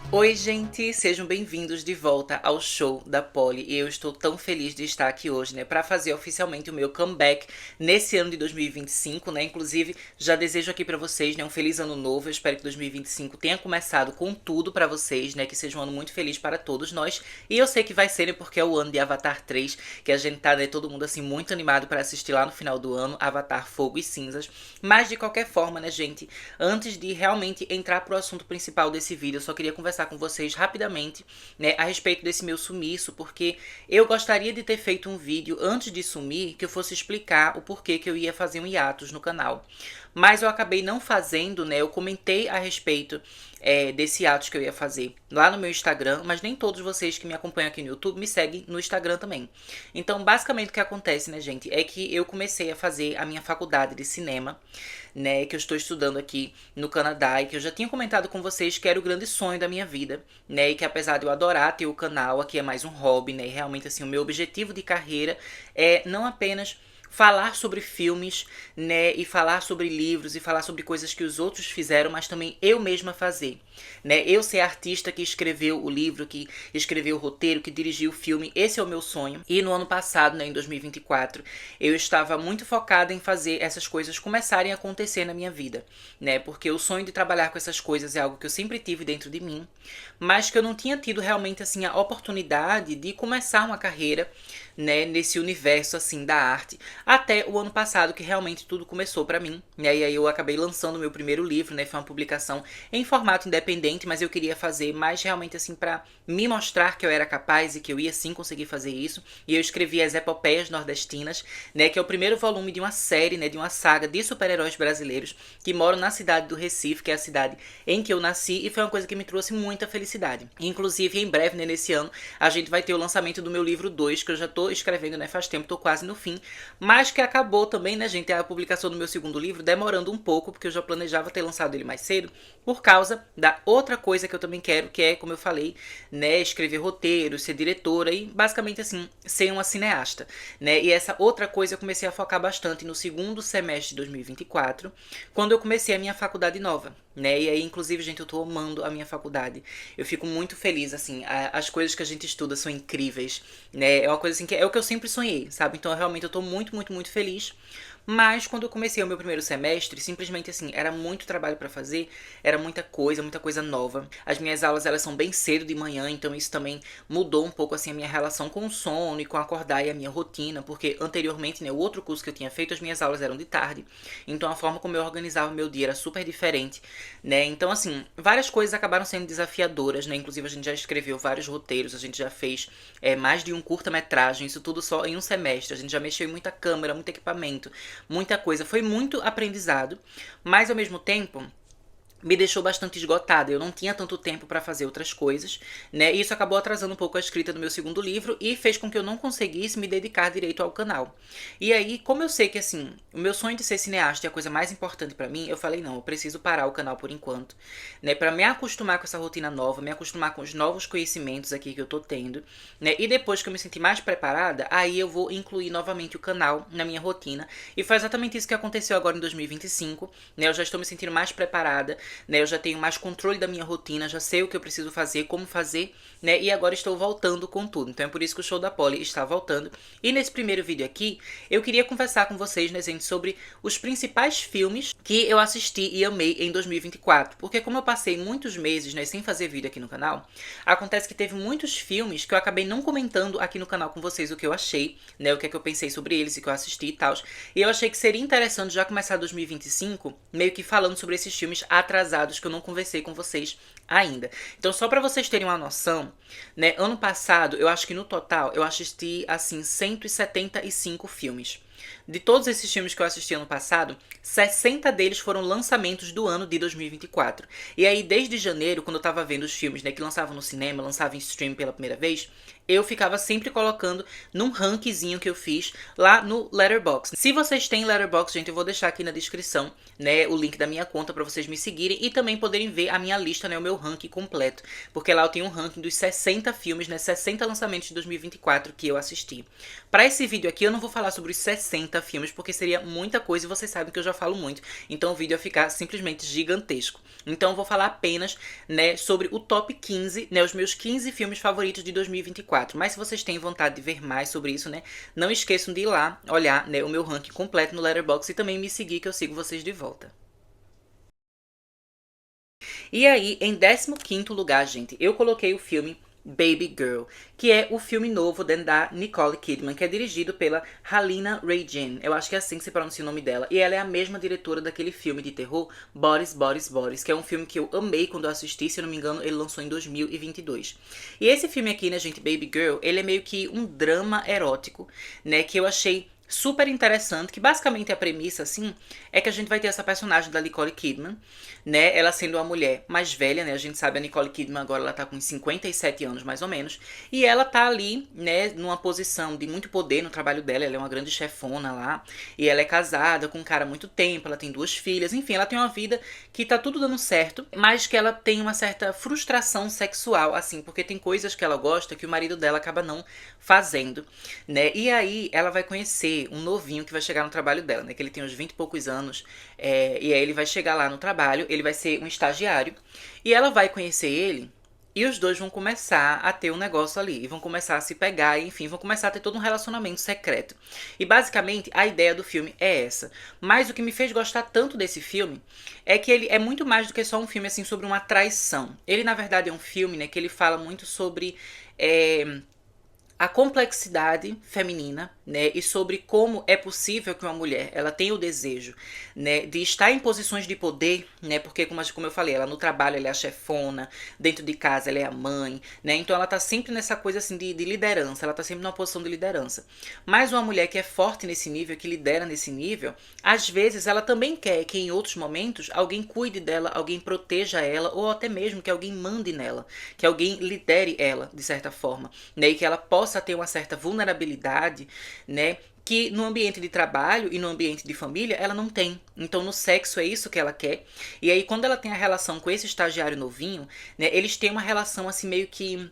Oi, gente, sejam bem-vindos de volta ao show da Polly. E eu estou tão feliz de estar aqui hoje, né, para fazer oficialmente o meu comeback nesse ano de 2025, né? Inclusive, já desejo aqui para vocês, né, um feliz ano novo. Eu espero que 2025 tenha começado com tudo para vocês, né, que seja um ano muito feliz para todos nós. E eu sei que vai ser, né, porque é o ano de Avatar 3, que a gente tá, né, todo mundo assim muito animado para assistir lá no final do ano, Avatar Fogo e Cinzas. Mas de qualquer forma, né, gente, antes de realmente entrar pro assunto principal desse vídeo, eu só queria conversar com vocês rapidamente, né, a respeito desse meu sumiço, porque eu gostaria de ter feito um vídeo antes de sumir que eu fosse explicar o porquê que eu ia fazer um hiatus no canal. Mas eu acabei não fazendo, né? Eu comentei a respeito desse hiatus que eu ia fazer lá no meu Instagram, mas nem todos vocês que me acompanham aqui no YouTube me seguem no Instagram também. Então, basicamente o que acontece, né, gente, é que eu comecei a fazer a minha faculdade de cinema, né, que eu estou estudando aqui no Canadá e que eu já tinha comentado com vocês que era o grande sonho da minha vida, né, e que apesar de eu adorar ter o canal, aqui é mais um hobby, né, e realmente assim, o meu objetivo de carreira é não apenas falar sobre filmes, né, e falar sobre livros e falar sobre coisas que os outros fizeram, mas também eu mesma fazer, né? Eu ser a artista que escreveu o livro, que escreveu o roteiro, que dirigiu o filme, esse é o meu sonho. E no ano passado, né, em 2024, eu estava muito focada em fazer essas coisas começarem a acontecer na minha vida, né? Porque o sonho de trabalhar com essas coisas é algo que eu sempre tive dentro de mim, mas que eu não tinha tido realmente assim a oportunidade de começar uma carreira, né, nesse universo assim da arte, até o ano passado que realmente tudo começou pra mim, né? E aí eu acabei lançando o meu primeiro livro, né? Foi uma publicação em formato independente, mas eu queria fazer mais realmente assim pra me mostrar que eu era capaz e que eu ia sim conseguir fazer isso. E eu escrevi As Epopeias Nordestinas, né, que é o primeiro volume de uma série, né, de uma saga de super-heróis brasileiros que moram na cidade do Recife, que é a cidade em que eu nasci, e foi uma coisa que me trouxe muita felicidade. Inclusive, em breve, né, nesse ano, a gente vai ter o lançamento do meu livro 2, que eu já tô escrevendo, né, faz tempo, tô quase no fim, mas que acabou também, né, gente, a publicação do meu segundo livro demorando um pouco, porque eu já planejava ter lançado ele mais cedo, por causa da outra coisa que eu também quero, que é, como eu falei, né, escrever roteiros, ser diretora e basicamente assim, ser uma cineasta, né? E essa outra coisa eu comecei a focar bastante no segundo semestre de 2024, quando eu comecei a minha faculdade nova, né? E aí, inclusive, gente, eu tô amando a minha faculdade. Eu fico muito feliz, assim, as coisas que a gente estuda são incríveis, né? É uma coisa assim que é o que eu sempre sonhei, sabe? Então, realmente, eu tô muito, muito, muito feliz. Mas quando eu comecei o meu primeiro semestre, simplesmente assim, era muito trabalho pra fazer, era muita coisa nova. As minhas aulas, elas são bem cedo de manhã, então isso também mudou um pouco assim a minha relação com o sono e com acordar e a minha rotina, porque anteriormente, né, o outro curso que eu tinha feito, as minhas aulas eram de tarde. Então a forma como eu organizava o meu dia era super diferente, né? Então assim, várias coisas acabaram sendo desafiadoras, né? Inclusive a gente já escreveu vários roteiros, a gente já fez mais de um curta-metragem, isso tudo só em um semestre. A gente já mexeu em muita câmera, muito equipamento, muita coisa. Foi muito aprendizado, mas ao mesmo tempo me deixou bastante esgotada. Eu não tinha tanto tempo para fazer outras coisas, né? E isso acabou atrasando um pouco a escrita do meu segundo livro e fez com que eu não conseguisse me dedicar direito ao canal. E aí, como eu sei que assim, o meu sonho de ser cineasta é a coisa mais importante para mim, eu falei, não, eu preciso parar o canal por enquanto, né, para me acostumar com essa rotina nova, me acostumar com os novos conhecimentos aqui que eu tô tendo, né? E depois que eu me sentir mais preparada, aí eu vou incluir novamente o canal na minha rotina. E foi exatamente isso que aconteceu agora em 2025, né? Eu já estou me sentindo mais preparada, né? Eu já tenho mais controle da minha rotina, já sei o que eu preciso fazer, como fazer, né? E agora estou voltando com tudo. Então é por isso que o show da Polly está voltando. E nesse primeiro vídeo aqui, eu queria conversar com vocês, né, gente, sobre os principais filmes que eu assisti e amei em 2024. Porque como eu passei muitos meses, né, sem fazer vídeo aqui no canal, acontece que teve muitos filmes que eu acabei não comentando aqui no canal com vocês o que eu achei, né? O que é que eu pensei sobre eles e que eu assisti e tal. E eu achei que seria interessante já começar 2025 meio que falando sobre esses filmes atrasados que eu não conversei com vocês ainda. Então, só pra vocês terem uma noção, né, ano passado, eu acho que no total eu assisti assim 175 filmes. De todos esses filmes que eu assisti ano passado, 60 deles foram lançamentos do ano de 2024. E aí, desde janeiro, quando eu tava vendo os filmes, né, que lançavam no cinema, lançavam em stream pela primeira vez, eu ficava sempre colocando num rankzinho que eu fiz lá no Letterboxd. Se vocês têm Letterboxd, gente, eu vou deixar aqui na descrição, né, o link da minha conta pra vocês me seguirem e também poderem ver a minha lista, né, o meu ranking completo, porque lá eu tenho um ranking dos 60 filmes, né, 60 lançamentos de 2024 que eu assisti. Pra esse vídeo aqui eu não vou falar sobre os 60 60 filmes, porque seria muita coisa e vocês sabem que eu já falo muito. Então o vídeo ia ficar simplesmente gigantesco. Então eu vou falar apenas, né, sobre o top 15, né, os meus 15 filmes favoritos de 2024. Mas se vocês têm vontade de ver mais sobre isso, né, não esqueçam de ir lá olhar, né, o meu ranking completo no Letterboxd e também me seguir que eu sigo vocês de volta. E aí, em 15º lugar, gente, eu coloquei o filme Baby Girl, que é o filme novo da Nicole Kidman, que é dirigido pela Halina Reijn. Eu acho que é assim que se pronuncia o nome dela. E ela é a mesma diretora daquele filme de terror, Boris, Boris, Boris, que é um filme que eu amei quando eu assisti, se eu não me engano, ele lançou em 2022. E esse filme aqui, né, gente, Baby Girl, ele é meio que um drama erótico, né, que eu achei super interessante, que basicamente a premissa, assim, é que a gente vai ter essa personagem da Nicole Kidman, né, ela sendo uma mulher mais velha, né, a gente sabe a Nicole Kidman agora ela tá com 57 anos, mais ou menos, e ela tá ali, né, numa posição de muito poder no trabalho dela, ela é uma grande chefona lá, e ela é casada com um cara há muito tempo, ela tem 2 filhas, enfim, ela tem uma vida que tá tudo dando certo, mas que ela tem uma certa frustração sexual, assim, porque tem coisas que ela gosta que o marido dela acaba não fazendo, né, e aí ela vai conhecer um novinho que vai chegar no trabalho dela, né? Que ele tem uns 20 e poucos anos. E aí ele vai chegar lá no trabalho, ele vai ser um estagiário. E ela vai conhecer ele. E os dois vão começar a ter um negócio ali. E vão começar a se pegar, e, enfim, vão começar a ter todo um relacionamento secreto. E basicamente a ideia do filme é essa. Mas o que me fez gostar tanto desse filme é que ele é muito mais do que só um filme assim sobre uma traição. Ele, na verdade, é um filme, né, que ele fala muito sobre. A complexidade feminina, né, e sobre como é possível que uma mulher, ela tenha o desejo, né, de estar em posições de poder, né, porque como eu falei, ela no trabalho ela é a chefona, dentro de casa ela é a mãe, né, então ela tá sempre nessa coisa assim de liderança, ela tá sempre numa posição de liderança. Mas uma mulher que é forte nesse nível, que lidera nesse nível, às vezes ela também quer que em outros momentos alguém cuide dela, alguém proteja ela, ou até mesmo que alguém mande nela, que alguém lidere ela, de certa forma, né, e que ela possa ter uma certa vulnerabilidade, né, que no ambiente de trabalho e no ambiente de família ela não tem. Então no sexo é isso que ela quer. E aí quando ela tem a relação com esse estagiário novinho, né, eles têm uma relação assim meio que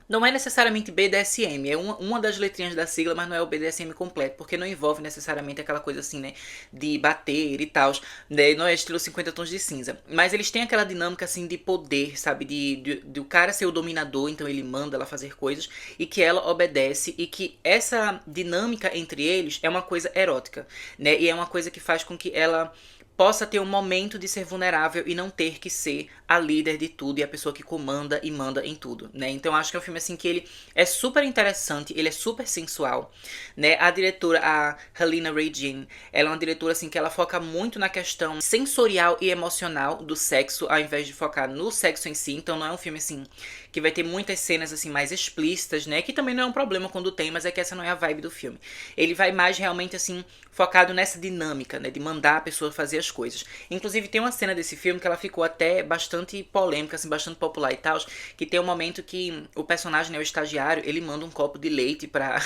não é necessariamente BDSM, é uma das letrinhas da sigla, mas não é o BDSM completo, porque não envolve necessariamente aquela coisa assim, né, de bater e tal, né, não é estilo 50 tons de cinza. Mas eles têm aquela dinâmica assim de poder, sabe, de o cara ser o dominador, então ele manda ela fazer coisas, e que ela obedece, e que essa dinâmica entre eles é uma coisa erótica, né, e é uma coisa que faz com que ela possa ter um momento de ser vulnerável e não ter que ser a líder de tudo e a pessoa que comanda e manda em tudo, né? Então acho que é um filme assim que ele é super interessante, ele é super sensual, né? A diretora, a Halina Reijn, ela é uma diretora assim que ela foca muito na questão sensorial e emocional do sexo, ao invés de focar no sexo em si. Então não é um filme assim que vai ter muitas cenas assim mais explícitas, né? Que também não é um problema quando tem, mas é que essa não é a vibe do filme. Ele vai mais realmente assim focado nessa dinâmica, né, de mandar a pessoa fazer as coisas. Inclusive tem uma cena desse filme que ela ficou até bastante polêmica, assim, bastante popular e tal, que tem um momento que o personagem, né, o estagiário, ele manda um copo de leite pra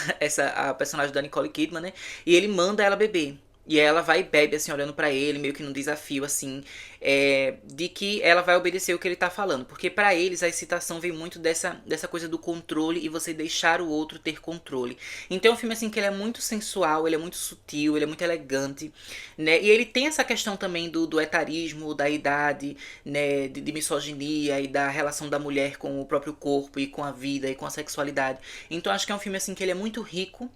a personagem da Nicole Kidman, né, e ele manda ela beber. E aí ela vai e bebe, assim, olhando pra ele, meio que num desafio, assim, de que ela vai obedecer o que ele tá falando. Porque pra eles a excitação vem muito dessa coisa do controle e você deixar o outro ter controle. Então é um filme, assim, que ele é muito sensual, ele é muito sutil, ele é muito elegante, né? E ele tem essa questão também do etarismo, da idade, né? De misoginia e da relação da mulher com o próprio corpo e com a vida e com a sexualidade. Então acho que é um filme, assim, que ele é muito rico.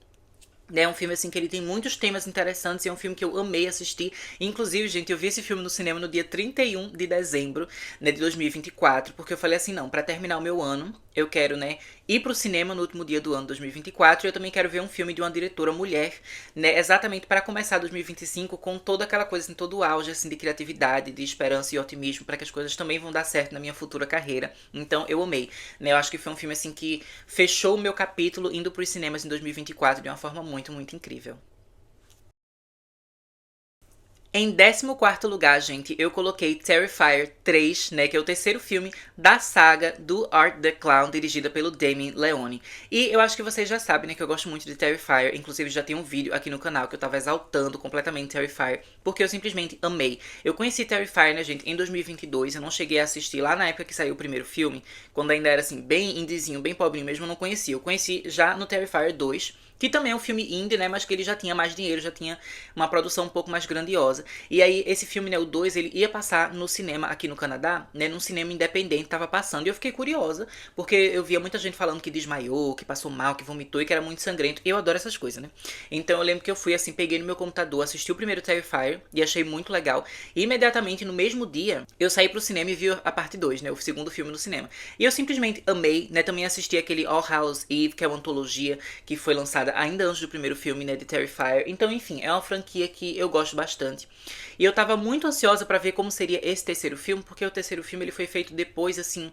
É um filme assim que ele tem muitos temas interessantes e é um filme que eu amei assistir. Inclusive, gente, eu vi esse filme no cinema no dia 31 de dezembro, né, de 2024, porque eu falei assim, não, pra terminar o meu ano, eu quero, né, ir pro cinema no último dia do ano 2024 e eu também quero ver um filme de uma diretora mulher, né, exatamente para começar 2025 com toda aquela coisa, assim, todo o auge, assim, de criatividade, de esperança e otimismo para que as coisas também vão dar certo na minha futura carreira. Então, eu amei, né, eu acho que foi um filme, assim, que fechou o meu capítulo indo pros cinemas em 2024 de uma forma muito, muito incrível. Em 14º lugar, gente, eu coloquei Terrifier 3, né, que é o terceiro filme da saga do Art the Clown, dirigida pelo Damien Leone. E eu acho que vocês já sabem, né, que eu gosto muito de Terrifier, inclusive já tem um vídeo aqui no canal que eu tava exaltando completamente Terrifier, porque eu simplesmente amei. Eu conheci Terrifier, né, gente, em 2022, eu não cheguei a assistir lá na época que saiu o primeiro filme, quando ainda era, assim, bem indiezinho, bem pobrinho mesmo, eu não conhecia. Eu conheci já no Terrifier 2, que também é um filme indie, né, mas que ele já tinha mais dinheiro, já tinha uma produção um pouco mais grandiosa. E aí, esse filme, né, o 2, ele ia passar no cinema aqui no Canadá, né, num cinema independente, tava passando. E eu fiquei curiosa, porque eu via muita gente falando que desmaiou, que passou mal, que vomitou e que era muito sangrento. E eu adoro essas coisas, né? Então eu lembro que eu fui assim, peguei no meu computador, assisti o primeiro Terrifier e achei muito legal. E imediatamente, no mesmo dia, eu saí pro cinema e vi a parte 2, né, o segundo filme no cinema. E eu simplesmente amei, né, também assisti aquele All Hallows Eve, que é uma antologia que foi lançada ainda antes do primeiro filme, né, de Terrifier. Então, enfim, é uma franquia que eu gosto bastante. E eu tava muito ansiosa pra ver como seria esse terceiro filme, porque o terceiro filme ele foi feito depois, assim,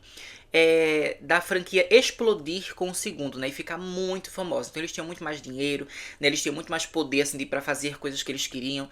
da franquia explodir com o segundo, né, e ficar muito famosa. Então eles tinham muito mais dinheiro, né, eles tinham muito mais poder, assim, pra fazer coisas que eles queriam,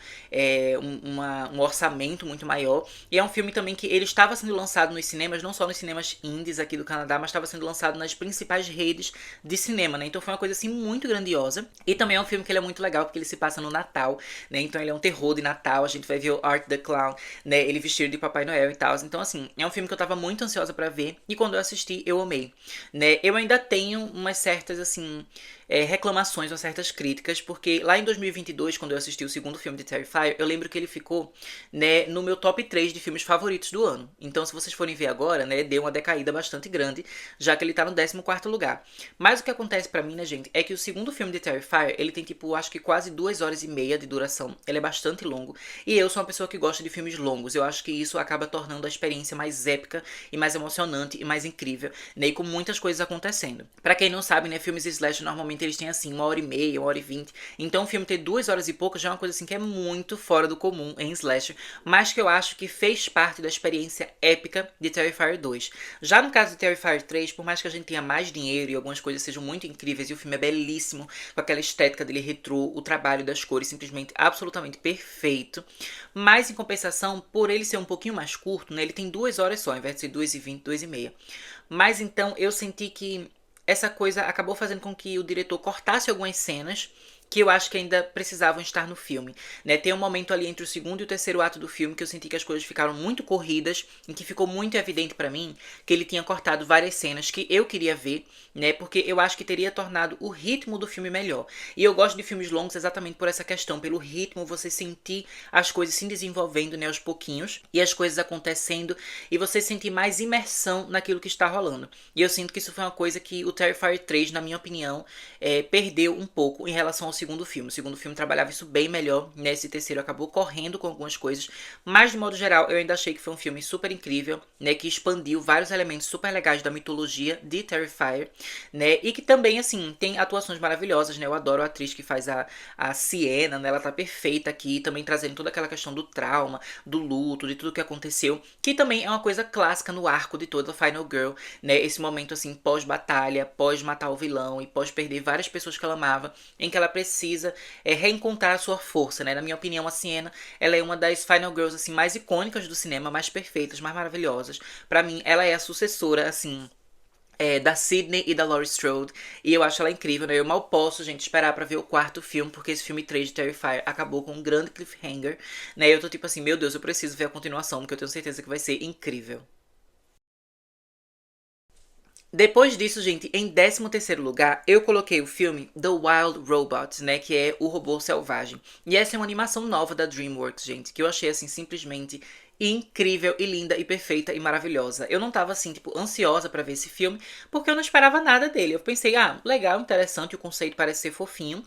um orçamento muito maior. E é um filme também que ele estava sendo lançado nos cinemas, não só nos cinemas indies aqui do Canadá, mas estava sendo lançado nas principais redes de cinema, né, então foi uma coisa, assim, muito grandiosa. E também é um filme que ele é muito legal, porque ele se passa no Natal, né, então ele é um terror de Natal, a gente vai ver o Art the Clown, né, ele vestido de Papai Noel e tal. Então, assim, é um filme que eu tava muito ansiosa pra ver, e quando eu assisti, eu amei, né. Eu ainda tenho umas certas, assim, reclamações, umas certas críticas, porque lá em 2022, quando eu assisti o segundo filme de Terrifier, eu lembro que ele ficou, né, no meu top 3 de filmes favoritos do ano. Então, se vocês forem ver agora, né, deu uma decaída bastante grande, já que ele tá no 14º lugar. Mas o que acontece pra mim, né, gente, é que o segundo filme de Terrifier, ele tem, tipo, acho que quase 2 horas e meia de duração. Ele é bastante longo. E eu sou uma pessoa que gosta de filmes longos. Eu acho que isso acaba tornando a experiência mais épica e mais emocionante e mais incrível, né, e com muitas coisas acontecendo. Pra quem não sabe, né, filmes slash normalmente eles têm assim 1 hora e meia, 1 hora e 20. Então o filme ter 2 horas e pouco já é uma coisa assim que é muito fora do comum em slasher, mas que eu acho que fez parte da experiência épica de Terrifier 2. Já no caso de Terrifier 3, por mais que a gente tenha mais dinheiro e algumas coisas sejam muito incríveis, e o filme é belíssimo, com aquela estética dele retrô, o trabalho das cores simplesmente absolutamente perfeito, mas em compensação, por ele ser um pouquinho mais curto, né, ele tem 2 horas só, ao invés de ser 2 e 20, 2 e meia. Mas então eu senti que essa coisa acabou fazendo com que o diretor cortasse algumas cenas que eu acho que ainda precisavam estar no filme, né? Tem um momento ali entre o segundo e o terceiro ato do filme que eu senti que as coisas ficaram muito corridas, em que ficou muito evidente pra mim que ele tinha cortado várias cenas que eu queria ver, né? Porque eu acho que teria tornado o ritmo do filme melhor. E eu gosto de filmes longos exatamente por essa questão, pelo ritmo, você sentir as coisas se desenvolvendo, né, aos pouquinhos, e as coisas acontecendo, e você sentir mais imersão naquilo que está rolando. E eu sinto que isso foi uma coisa que o Terrifier 3, na minha opinião, perdeu um pouco em relação ao segundo filme. O segundo filme trabalhava isso bem melhor, né? Esse terceiro acabou correndo com algumas coisas, mas de modo geral eu ainda achei que foi um filme super incrível, né? Que expandiu vários elementos super legais da mitologia de Terrifier, né? E que também, assim, tem atuações maravilhosas, né? Eu adoro a atriz que faz a Sienna, né? Ela tá perfeita aqui, também trazendo toda aquela questão do trauma, do luto, de tudo que aconteceu, que também é uma coisa clássica no arco de toda a Final Girl, né? Esse momento, assim, pós-batalha, pós-matar o vilão e pós-perder várias pessoas que ela amava, em que ela precisa reencontrar a sua força, né? Na minha opinião, a Sienna, ela é uma das Final Girls, assim, mais icônicas do cinema, mais perfeitas, mais maravilhosas. Pra mim, ela é a sucessora, assim, da Sydney e da Laurie Strode, e eu acho ela incrível, né? Eu mal posso, gente, esperar pra ver o quarto filme, porque esse filme 3 de Terrifier acabou com um grande cliffhanger, né? Eu tô tipo assim, meu Deus, eu preciso ver a continuação, porque eu tenho certeza que vai ser incrível. Depois disso, gente, em 13º lugar, eu coloquei o filme The Wild Robot, né, que é O Robô Selvagem. E essa é uma animação nova da DreamWorks, gente, que eu achei, assim, simplesmente incrível e linda e perfeita e maravilhosa. Eu não tava, assim, tipo, ansiosa pra ver esse filme, porque eu não esperava nada dele. Eu pensei, legal, interessante, o conceito parece ser fofinho,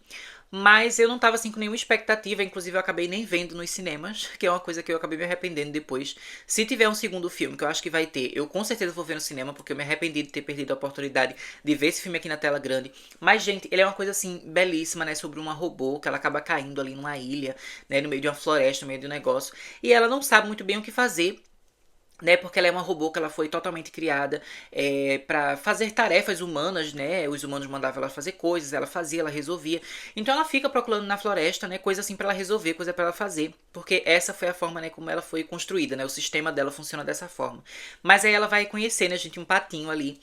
mas eu não tava, assim, com nenhuma expectativa. Inclusive, eu acabei nem vendo nos cinemas, que é uma coisa que eu acabei me arrependendo depois. Se tiver um segundo filme, que eu acho que vai ter, eu com certeza vou ver no cinema, porque eu me arrependi de ter perdido a oportunidade de ver esse filme aqui na tela grande. Mas, gente, ele é uma coisa, assim, belíssima, né? Sobre uma robô que ela acaba caindo ali numa ilha, né? No meio de uma floresta, no meio de um negócio. E ela não sabe muito bem o que fazer né? Porque ela é uma robô que ela foi totalmente criada para fazer tarefas humanas, né? Os humanos mandavam ela fazer coisas, ela fazia, ela resolvia. Então ela fica procurando na floresta, né? Coisa assim para ela resolver, coisa para ela fazer, porque essa foi a forma, né? Como ela foi construída, né? O sistema dela funciona dessa forma. Mas aí ela vai conhecer, né? A gente um patinho ali,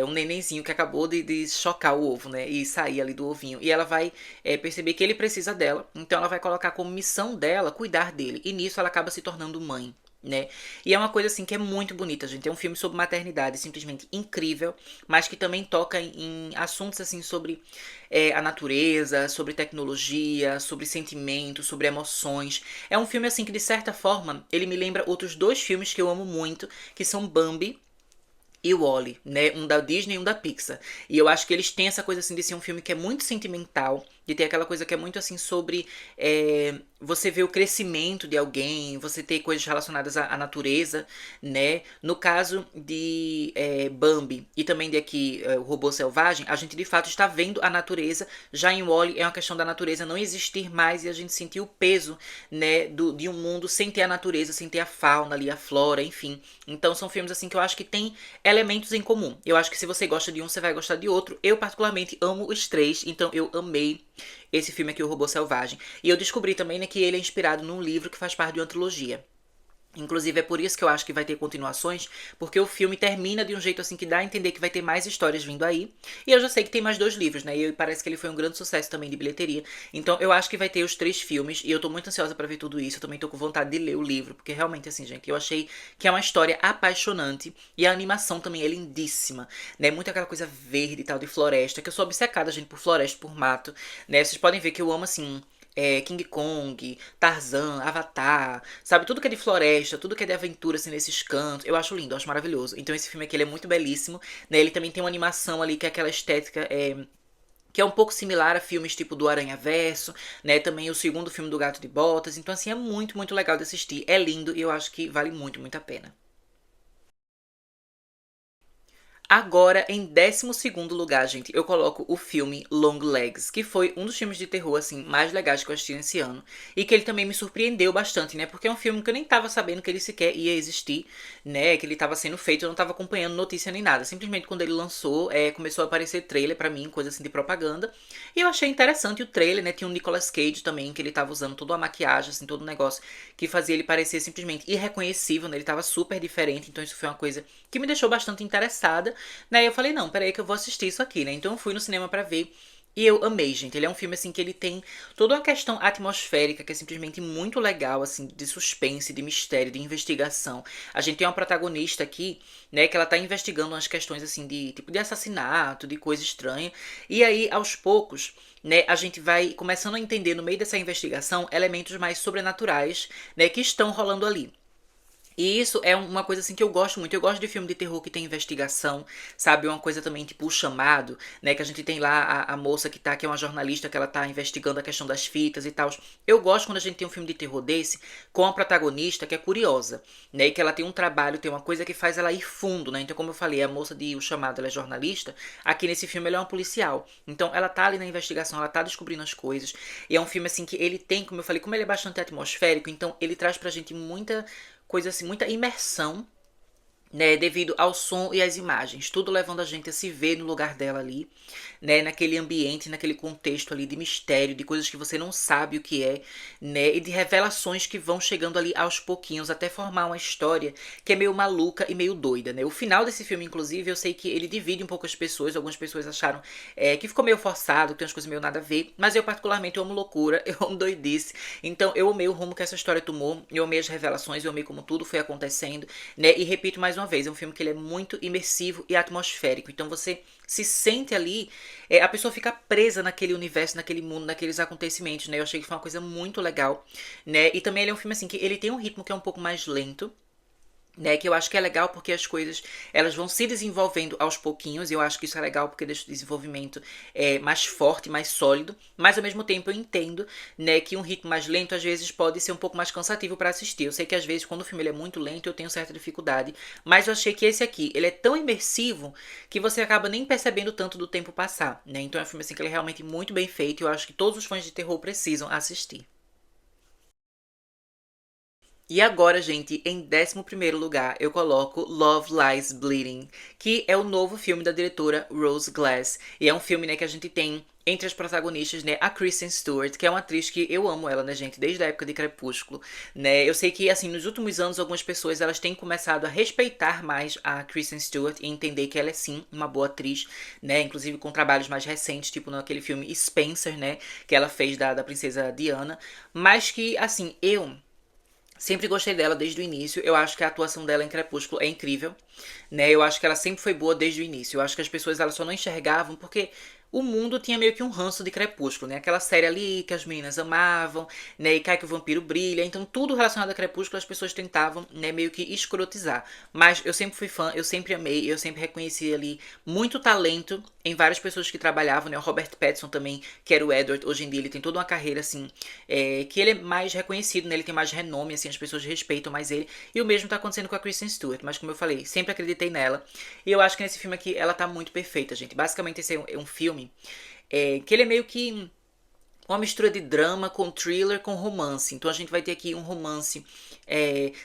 um nenenzinho que acabou de chocar o ovo, né? E sair ali do ovinho. E ela vai perceber que ele precisa dela. Então ela vai colocar como missão dela cuidar dele. E nisso ela acaba se tornando mãe, né? E é uma coisa assim que é muito bonita, gente. É um filme sobre maternidade, simplesmente incrível, mas que também toca em assuntos assim sobre a natureza, sobre tecnologia, sobre sentimentos, sobre emoções. É um filme assim que de certa forma ele me lembra outros dois filmes que eu amo muito, que são Bambi e o Wall-E, né? Um da Disney e um da Pixar. E eu acho que eles têm essa coisa assim de ser um filme que é muito sentimental, de ter aquela coisa que é muito assim sobre você ver o crescimento de alguém, você ter coisas relacionadas à natureza, né? No caso de Bambi e também de aqui o Robô Selvagem, a gente de fato está vendo a natureza. Já em Wall-E é uma questão da natureza não existir mais e a gente sentir o peso, né, de um mundo sem ter a natureza, sem ter a fauna ali, a flora, enfim. Então são filmes assim que eu acho que tem elementos em comum. Eu acho que se você gosta de um, você vai gostar de outro. Eu particularmente amo os três, então eu amei esse filme aqui, O Robô Selvagem. E eu descobri também, né, que ele é inspirado num livro que faz parte de uma trilogia. Inclusive é por isso que eu acho que vai ter continuações, porque o filme termina de um jeito assim que dá a entender que vai ter mais histórias vindo aí. E eu já sei que tem mais dois livros, né? E parece que ele foi um grande sucesso também de bilheteria. Então eu acho que vai ter os três filmes e eu tô muito ansiosa pra ver tudo isso. Eu também tô com vontade de ler o livro, porque realmente assim, gente, eu achei que é uma história apaixonante e a animação também é lindíssima, né? Muito aquela coisa verde e tal de floresta, que eu sou obcecada, gente, por floresta, por mato, né? Vocês podem ver que eu amo assim King Kong, Tarzan, Avatar, sabe? Tudo que é de floresta, tudo que é de aventura, assim, nesses cantos. Eu acho lindo, eu acho maravilhoso. Então esse filme aqui, ele é muito belíssimo, né? Ele também tem uma animação ali que é aquela estética que é um pouco similar a filmes tipo do Aranha Verso, né? Também o segundo filme do Gato de Botas. Então, assim, é muito, muito legal de assistir. É lindo e eu acho que vale muito, muito a pena. Agora, em 12º lugar, gente, eu coloco o filme Long Legs, que foi um dos filmes de terror, assim, mais legais que eu assisti esse ano. E que ele também me surpreendeu bastante, né? Porque é um filme que eu nem tava sabendo que ele sequer ia existir, né? Que ele tava sendo feito, eu não tava acompanhando notícia nem nada. Simplesmente quando ele lançou, começou a aparecer trailer pra mim, coisa assim de propaganda. E eu achei interessante o trailer, né? Tinha o Nicolas Cage também, que ele tava usando toda a maquiagem, assim, todo o negócio que fazia ele parecer simplesmente irreconhecível, né? Ele tava super diferente, então isso foi uma coisa que me deixou bastante interessada, né? Eu falei, não, peraí que eu vou assistir isso aqui, né? Então eu fui no cinema pra ver. E eu amei, gente. Ele é um filme, assim, que ele tem toda uma questão atmosférica que é simplesmente muito legal, assim, de suspense, de mistério, de investigação. A gente tem uma protagonista aqui, né, que ela tá investigando umas questões, assim, de tipo de assassinato, de coisa estranha. E aí, aos poucos, né, a gente vai começando a entender no meio dessa investigação elementos mais sobrenaturais, né, que estão rolando ali. E isso é uma coisa assim que eu gosto muito. Eu gosto de filme de terror que tem investigação, sabe? Uma coisa também tipo O Chamado, né? Que a gente tem lá a moça que tá, que é uma jornalista, que ela tá investigando a questão das fitas e tal. Eu gosto quando a gente tem um filme de terror desse, com a protagonista que é curiosa, né? E que ela tem um trabalho, tem uma coisa que faz ela ir fundo, né? Então, como eu falei, a moça de O Chamado, ela é jornalista. Aqui nesse filme ela é uma policial. Então, ela tá ali na investigação, ela tá descobrindo as coisas. E é um filme assim que ele tem, como eu falei, como ele é bastante atmosférico, então ele traz pra gente muita coisa assim, muita imersão, né, devido ao som e às imagens, tudo levando a gente a se ver no lugar dela ali, né, naquele ambiente, naquele contexto ali de mistério, de coisas que você não sabe o que é, né, e de revelações que vão chegando ali aos pouquinhos até formar uma história que é meio maluca e meio doida, né. O final desse filme, inclusive, eu sei que ele divide um pouco as pessoas, algumas pessoas acharam que ficou meio forçado, que tem umas coisas meio nada a ver, mas eu particularmente amo loucura, eu amo doidice, então eu amei o rumo que essa história tomou, eu amei as revelações, eu amei como tudo foi acontecendo, né, e repito mais uma vez, é um filme que ele é muito imersivo e atmosférico. Então você se sente ali, a pessoa fica presa naquele universo, naquele mundo, naqueles acontecimentos, né? Eu achei que foi uma coisa muito legal, né? E também ele é um filme assim que ele tem um ritmo que é um pouco mais lento, né, que eu acho que é legal porque as coisas elas vão se desenvolvendo aos pouquinhos e eu acho que isso é legal porque deixa o desenvolvimento mais forte, mais sólido, mas ao mesmo tempo eu entendo, né, que um ritmo mais lento às vezes pode ser um pouco mais cansativo para assistir. Eu sei que às vezes quando o filme ele é muito lento eu tenho certa dificuldade, mas eu achei que esse aqui ele é tão imersivo que você acaba nem percebendo tanto do tempo passar, né? Então é um filme assim que ele é realmente muito bem feito e eu acho que todos os fãs de terror precisam assistir. E agora, gente, em 11º lugar, eu coloco Love Lies Bleeding, que é o novo filme da diretora Rose Glass. E é um filme, né, que a gente tem entre as protagonistas, né, a Kristen Stewart, que é uma atriz que eu amo ela, né, gente, desde a época de Crepúsculo, né? Eu sei que, assim, nos últimos anos, algumas pessoas, elas têm começado a respeitar mais a Kristen Stewart e entender que ela é, sim, uma boa atriz, né? Inclusive com trabalhos mais recentes, tipo naquele filme Spencer, né, que ela fez da princesa Diana. Mas que, assim, eu sempre gostei dela desde o início. Eu acho que a atuação dela em Crepúsculo é incrível, né? Eu acho que ela sempre foi boa desde o início. Eu acho que as pessoas elas só não enxergavam porque o mundo tinha meio que um ranço de Crepúsculo, né? Aquela série ali que as meninas amavam, né? E cai que o vampiro brilha. Então tudo relacionado a Crepúsculo as pessoas tentavam, né? Meio que escrotizar. Mas eu sempre fui fã, eu sempre amei, eu sempre reconheci ali muito talento em várias pessoas que trabalhavam, né? O Robert Pattinson também, que era o Edward. Hoje em dia ele tem toda uma carreira, assim, que ele é mais reconhecido, né? Ele tem mais renome, assim, as pessoas respeitam mais ele. E o mesmo tá acontecendo com a Kristen Stewart. Mas como eu falei, sempre acreditei nela. E eu acho que nesse filme aqui ela tá muito perfeita, gente. Basicamente esse é um filme que ele é meio que uma mistura de drama com thriller com romance. Então a gente vai ter aqui um romance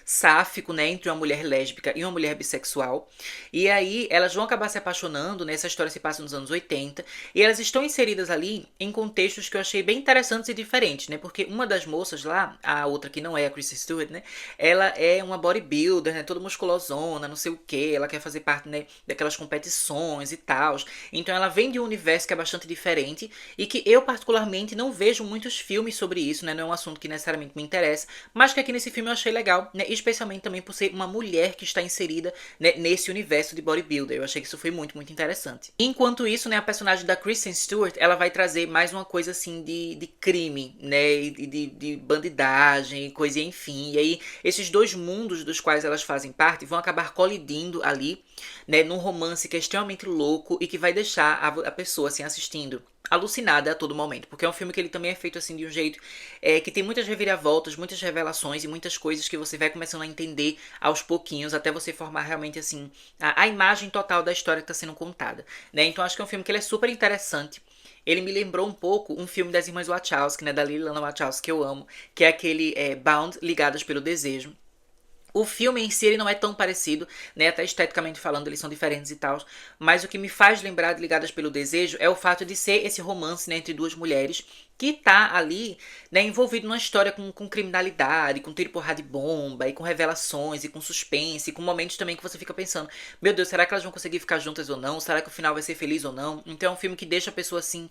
sáfico, né, entre uma mulher lésbica e uma mulher bissexual. E aí elas vão acabar se apaixonando, né? Essa história se passa nos anos 80. E elas estão inseridas ali em contextos que eu achei bem interessantes e diferentes, né? Porque uma das moças lá, a outra que não é a Kristen Stewart, né? Ela é uma bodybuilder, né? Toda musculosona, não sei o que. Ela quer fazer parte, né, daquelas competições e tal. Então ela vem de um universo que é bastante diferente e que eu particularmente não vejo muitos filmes sobre isso, né? Não é um assunto que necessariamente me interessa, mas que aqui nesse filme eu achei legal, né? Especialmente também por ser uma mulher que está inserida, né, nesse universo de bodybuilder. Eu achei que isso foi muito, muito interessante. Enquanto isso, né, a personagem da Kristen Stewart, ela vai trazer mais uma coisa assim de crime, né? E de bandidagem, coisa enfim. E aí, esses dois mundos dos quais elas fazem parte vão acabar colidindo ali, né? Num romance que é extremamente louco e que vai deixar a pessoa assim assistindo alucinada a todo momento, porque é um filme que ele também é feito assim de um jeito que tem muitas reviravoltas, muitas revelações e muitas coisas que você vai começando a entender aos pouquinhos até você formar realmente assim a imagem total da história que está sendo contada, né? Então acho que é um filme que ele é super interessante. Ele me lembrou um pouco um filme das irmãs Wachowski, né, da Liliana Wachowski, que eu amo, que é aquele Bound, Ligadas pelo Desejo. O filme em si ele não é tão parecido, né? Até esteticamente falando, eles são diferentes e tal. Mas o que me faz lembrar de Ligadas pelo Desejo é o fato de ser esse romance, né, entre duas mulheres que tá ali, né, envolvido numa história com criminalidade, com tiro, porrada de bomba, e com revelações, e com suspense, e com momentos também que você fica pensando, meu Deus, será que elas vão conseguir ficar juntas ou não? Será que o final vai ser feliz ou não? Então é um filme que deixa a pessoa assim,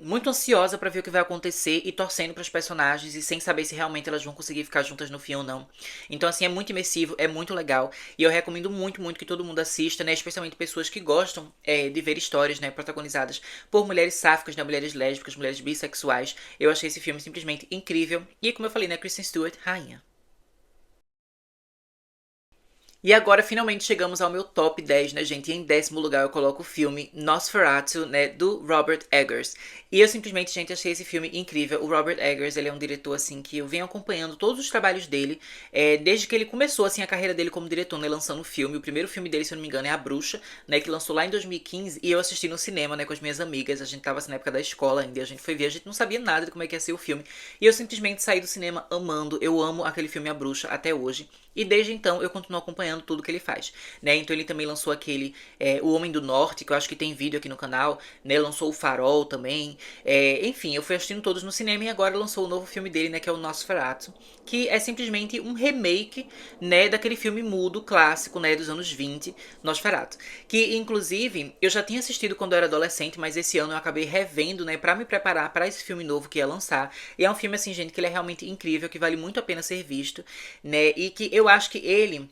muito ansiosa pra ver o que vai acontecer e torcendo pros personagens e sem saber se realmente elas vão conseguir ficar juntas no fim ou não. Então, assim, é muito imersivo, é muito legal. E eu recomendo muito, muito que todo mundo assista, né? Especialmente pessoas que gostam de ver histórias, né? Protagonizadas por mulheres sáficas, né? Mulheres lésbicas, mulheres bissexuais. Eu achei esse filme simplesmente incrível. E como eu falei, né? Kristen Stewart, rainha. E agora finalmente chegamos ao meu top 10, né, gente? E em 10º lugar eu coloco o filme Nosferatu, né, do Robert Eggers. E eu simplesmente, gente, achei esse filme incrível. O Robert Eggers, ele é um diretor, assim, que eu venho acompanhando todos os trabalhos dele, desde que ele começou, assim, a carreira dele como diretor, né, lançando o filme. O primeiro filme dele, se eu não me engano, é A Bruxa, né, que lançou lá em 2015, e eu assisti no cinema, né, com as minhas amigas. A gente tava, assim, na época da escola ainda, e a gente foi ver, a gente não sabia nada de como é que ia ser o filme. E eu simplesmente saí do cinema amando, eu amo aquele filme A Bruxa até hoje. E desde então eu continuo acompanhando tudo que ele faz, né? Então ele também lançou aquele O Homem do Norte, que eu acho que tem vídeo aqui no canal, né? Lançou o Farol também. Enfim, eu fui assistindo todos no cinema e agora lançou o novo filme dele, né? Que é o Nosferatu, que é simplesmente um remake, né? Daquele filme mudo clássico, né? Dos anos 20, Nosferatu. Que inclusive eu já tinha assistido quando eu era adolescente, mas esse ano eu acabei revendo, né? Pra me preparar para esse filme novo que ia lançar. E é um filme assim, gente, que ele é realmente incrível, que vale muito a pena ser visto, né? E que eu acho que ele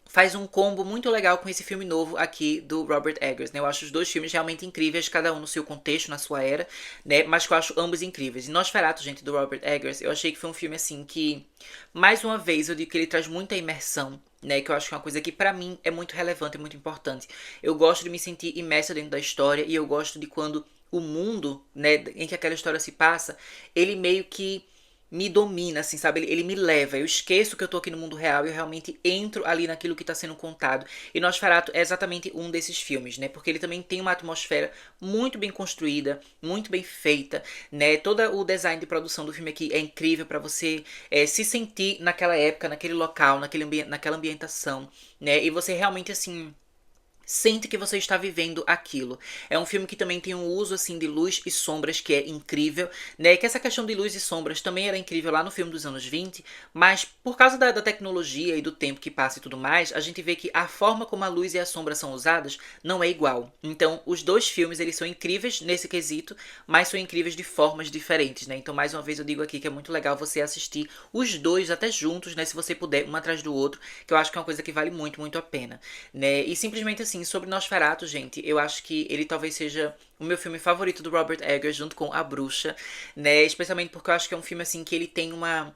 faz um combo muito legal com esse filme novo aqui do Robert Eggers, né? Eu acho os dois filmes realmente incríveis, cada um no seu contexto, na sua era, né? Mas que eu acho ambos incríveis. E Nosferatu, gente, do Robert Eggers, eu achei que foi um filme, assim, que, mais uma vez, eu digo que ele traz muita imersão, né? Que eu acho que é uma coisa que, pra mim, é muito relevante e muito importante. Eu gosto de me sentir imersa dentro da história e eu gosto de quando o mundo, né, em que aquela história se passa, ele meio que me domina, assim, sabe? Ele me leva. Eu esqueço que eu tô aqui no mundo real e eu realmente entro ali naquilo que tá sendo contado. E Nosferatu é exatamente um desses filmes, né? Porque ele também tem uma atmosfera muito bem construída, muito bem feita, né? Todo o design de produção do filme aqui é incrível pra você se sentir naquela época, naquele local, naquela ambientação, né? E você realmente, assim, sente que você está vivendo aquilo. É um filme que também tem um uso assim de luz e sombras que é incrível, né? Que essa questão de luz e sombras também era incrível lá no filme dos anos 20, mas por causa da tecnologia e do tempo que passa e tudo mais, a gente vê que a forma como a luz e a sombra são usadas não é igual. Então, os dois filmes, eles são incríveis nesse quesito, mas são incríveis de formas diferentes, né? Então, mais uma vez eu digo aqui que é muito legal você assistir os dois até juntos, né? Se você puder, um atrás do outro, que eu acho que é uma coisa que vale muito, muito a pena, né? E simplesmente assim, sobre Nosferatu, gente, eu acho que ele talvez seja o meu filme favorito do Robert Eggers, junto com A Bruxa, né? Especialmente porque eu acho que é um filme assim que ele tem uma,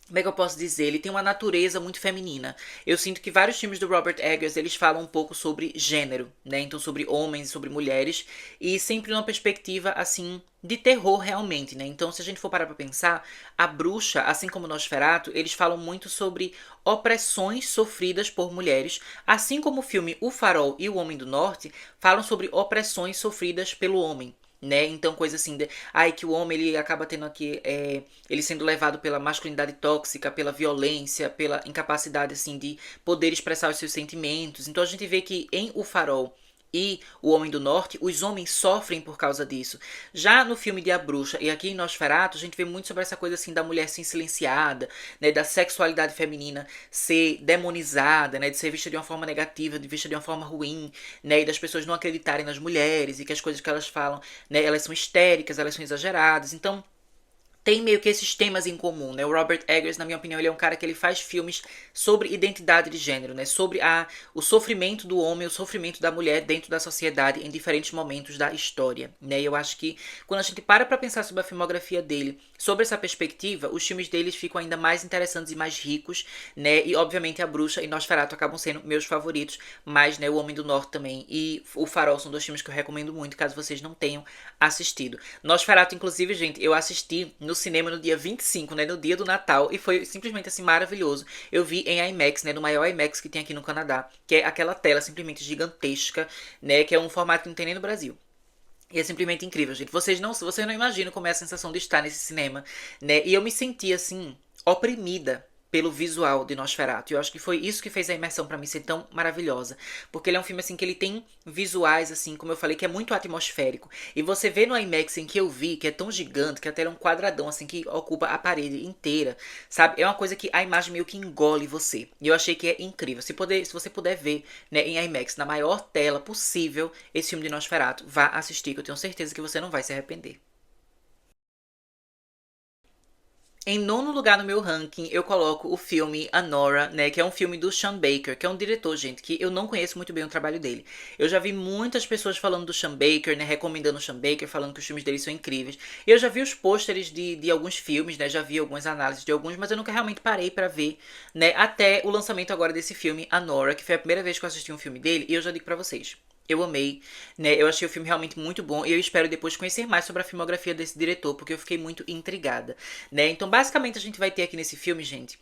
como é que eu posso dizer? Ele tem uma natureza muito feminina. Eu sinto que vários filmes do Robert Eggers, eles falam um pouco sobre gênero, né? Então sobre homens e sobre mulheres, e sempre numa perspectiva assim de terror realmente, né? Então se a gente for parar pra pensar, A Bruxa, assim como Nosferatu, eles falam muito sobre opressões sofridas por mulheres, assim como o filme O Farol e O Homem do Norte falam sobre opressões sofridas pelo homem, né? Então, coisa assim, ai, que o homem ele acaba tendo aqui, ele sendo levado pela masculinidade tóxica, pela violência, pela incapacidade, assim, de poder expressar os seus sentimentos. Então, a gente vê que em O Farol e O Homem do Norte, os homens sofrem por causa disso. Já no filme de A Bruxa e aqui em Nosferatu, a gente vê muito sobre essa coisa assim da mulher ser silenciada, né, da sexualidade feminina ser demonizada, né, de ser vista de uma forma negativa, de vista de uma forma ruim, né, e das pessoas não acreditarem nas mulheres e que as coisas que elas falam, né, elas são histéricas, elas são exageradas. Então, tem meio que esses temas em comum, né? O Robert Eggers, na minha opinião, ele é um cara que ele faz filmes sobre identidade de gênero, né? Sobre o sofrimento do homem, o sofrimento da mulher dentro da sociedade em diferentes momentos da história, né? E eu acho que quando a gente para pra pensar sobre a filmografia dele, sobre essa perspectiva, os filmes deles ficam ainda mais interessantes e mais ricos, né? E obviamente A Bruxa e Nosferatu acabam sendo meus favoritos, mas, né, O Homem do Norte também e O Farol são dois filmes que eu recomendo muito, caso vocês não tenham assistido. Nosferatu, inclusive, gente, eu assisti no cinema no dia 25, né, no dia do Natal, e foi simplesmente assim maravilhoso. Eu vi em IMAX, né, no maior IMAX que tem aqui no Canadá, que é aquela tela simplesmente gigantesca, né, que é um formato que não tem nem no Brasil. E é simplesmente incrível, gente. Vocês não imaginam como é a sensação de estar nesse cinema, né? E eu me senti assim oprimida pelo visual de Nosferatu. E eu acho que foi isso que fez a imersão pra mim ser tão maravilhosa, porque ele é um filme assim que ele tem visuais assim, como eu falei, que é muito atmosférico. E você vê no IMAX em que eu vi, que é tão gigante, que a tela é um quadradão assim que ocupa a parede inteira, sabe? É uma coisa que a imagem meio que engole você. E eu achei que é incrível. Se você puder ver, né, em IMAX na maior tela possível esse filme de Nosferatu, vá assistir, que eu tenho certeza que você não vai se arrepender. Em nono lugar no meu ranking, eu coloco o filme Anora, né, que é um filme do Sean Baker, que é um diretor, gente, que eu não conheço muito bem o trabalho dele. Eu já vi muitas pessoas falando do Sean Baker, né, recomendando o Sean Baker, falando que os filmes dele são incríveis. Eu já vi os pôsteres de alguns filmes, né, já vi algumas análises de alguns, mas eu nunca realmente parei pra ver, né, até o lançamento agora desse filme Anora, que foi a primeira vez que eu assisti um filme dele, e eu já digo pra vocês. Eu amei, né? Eu achei o filme realmente muito bom e eu espero depois conhecer mais sobre a filmografia desse diretor, porque eu fiquei muito intrigada, né? Então, basicamente, a gente vai ter aqui nesse filme, gente,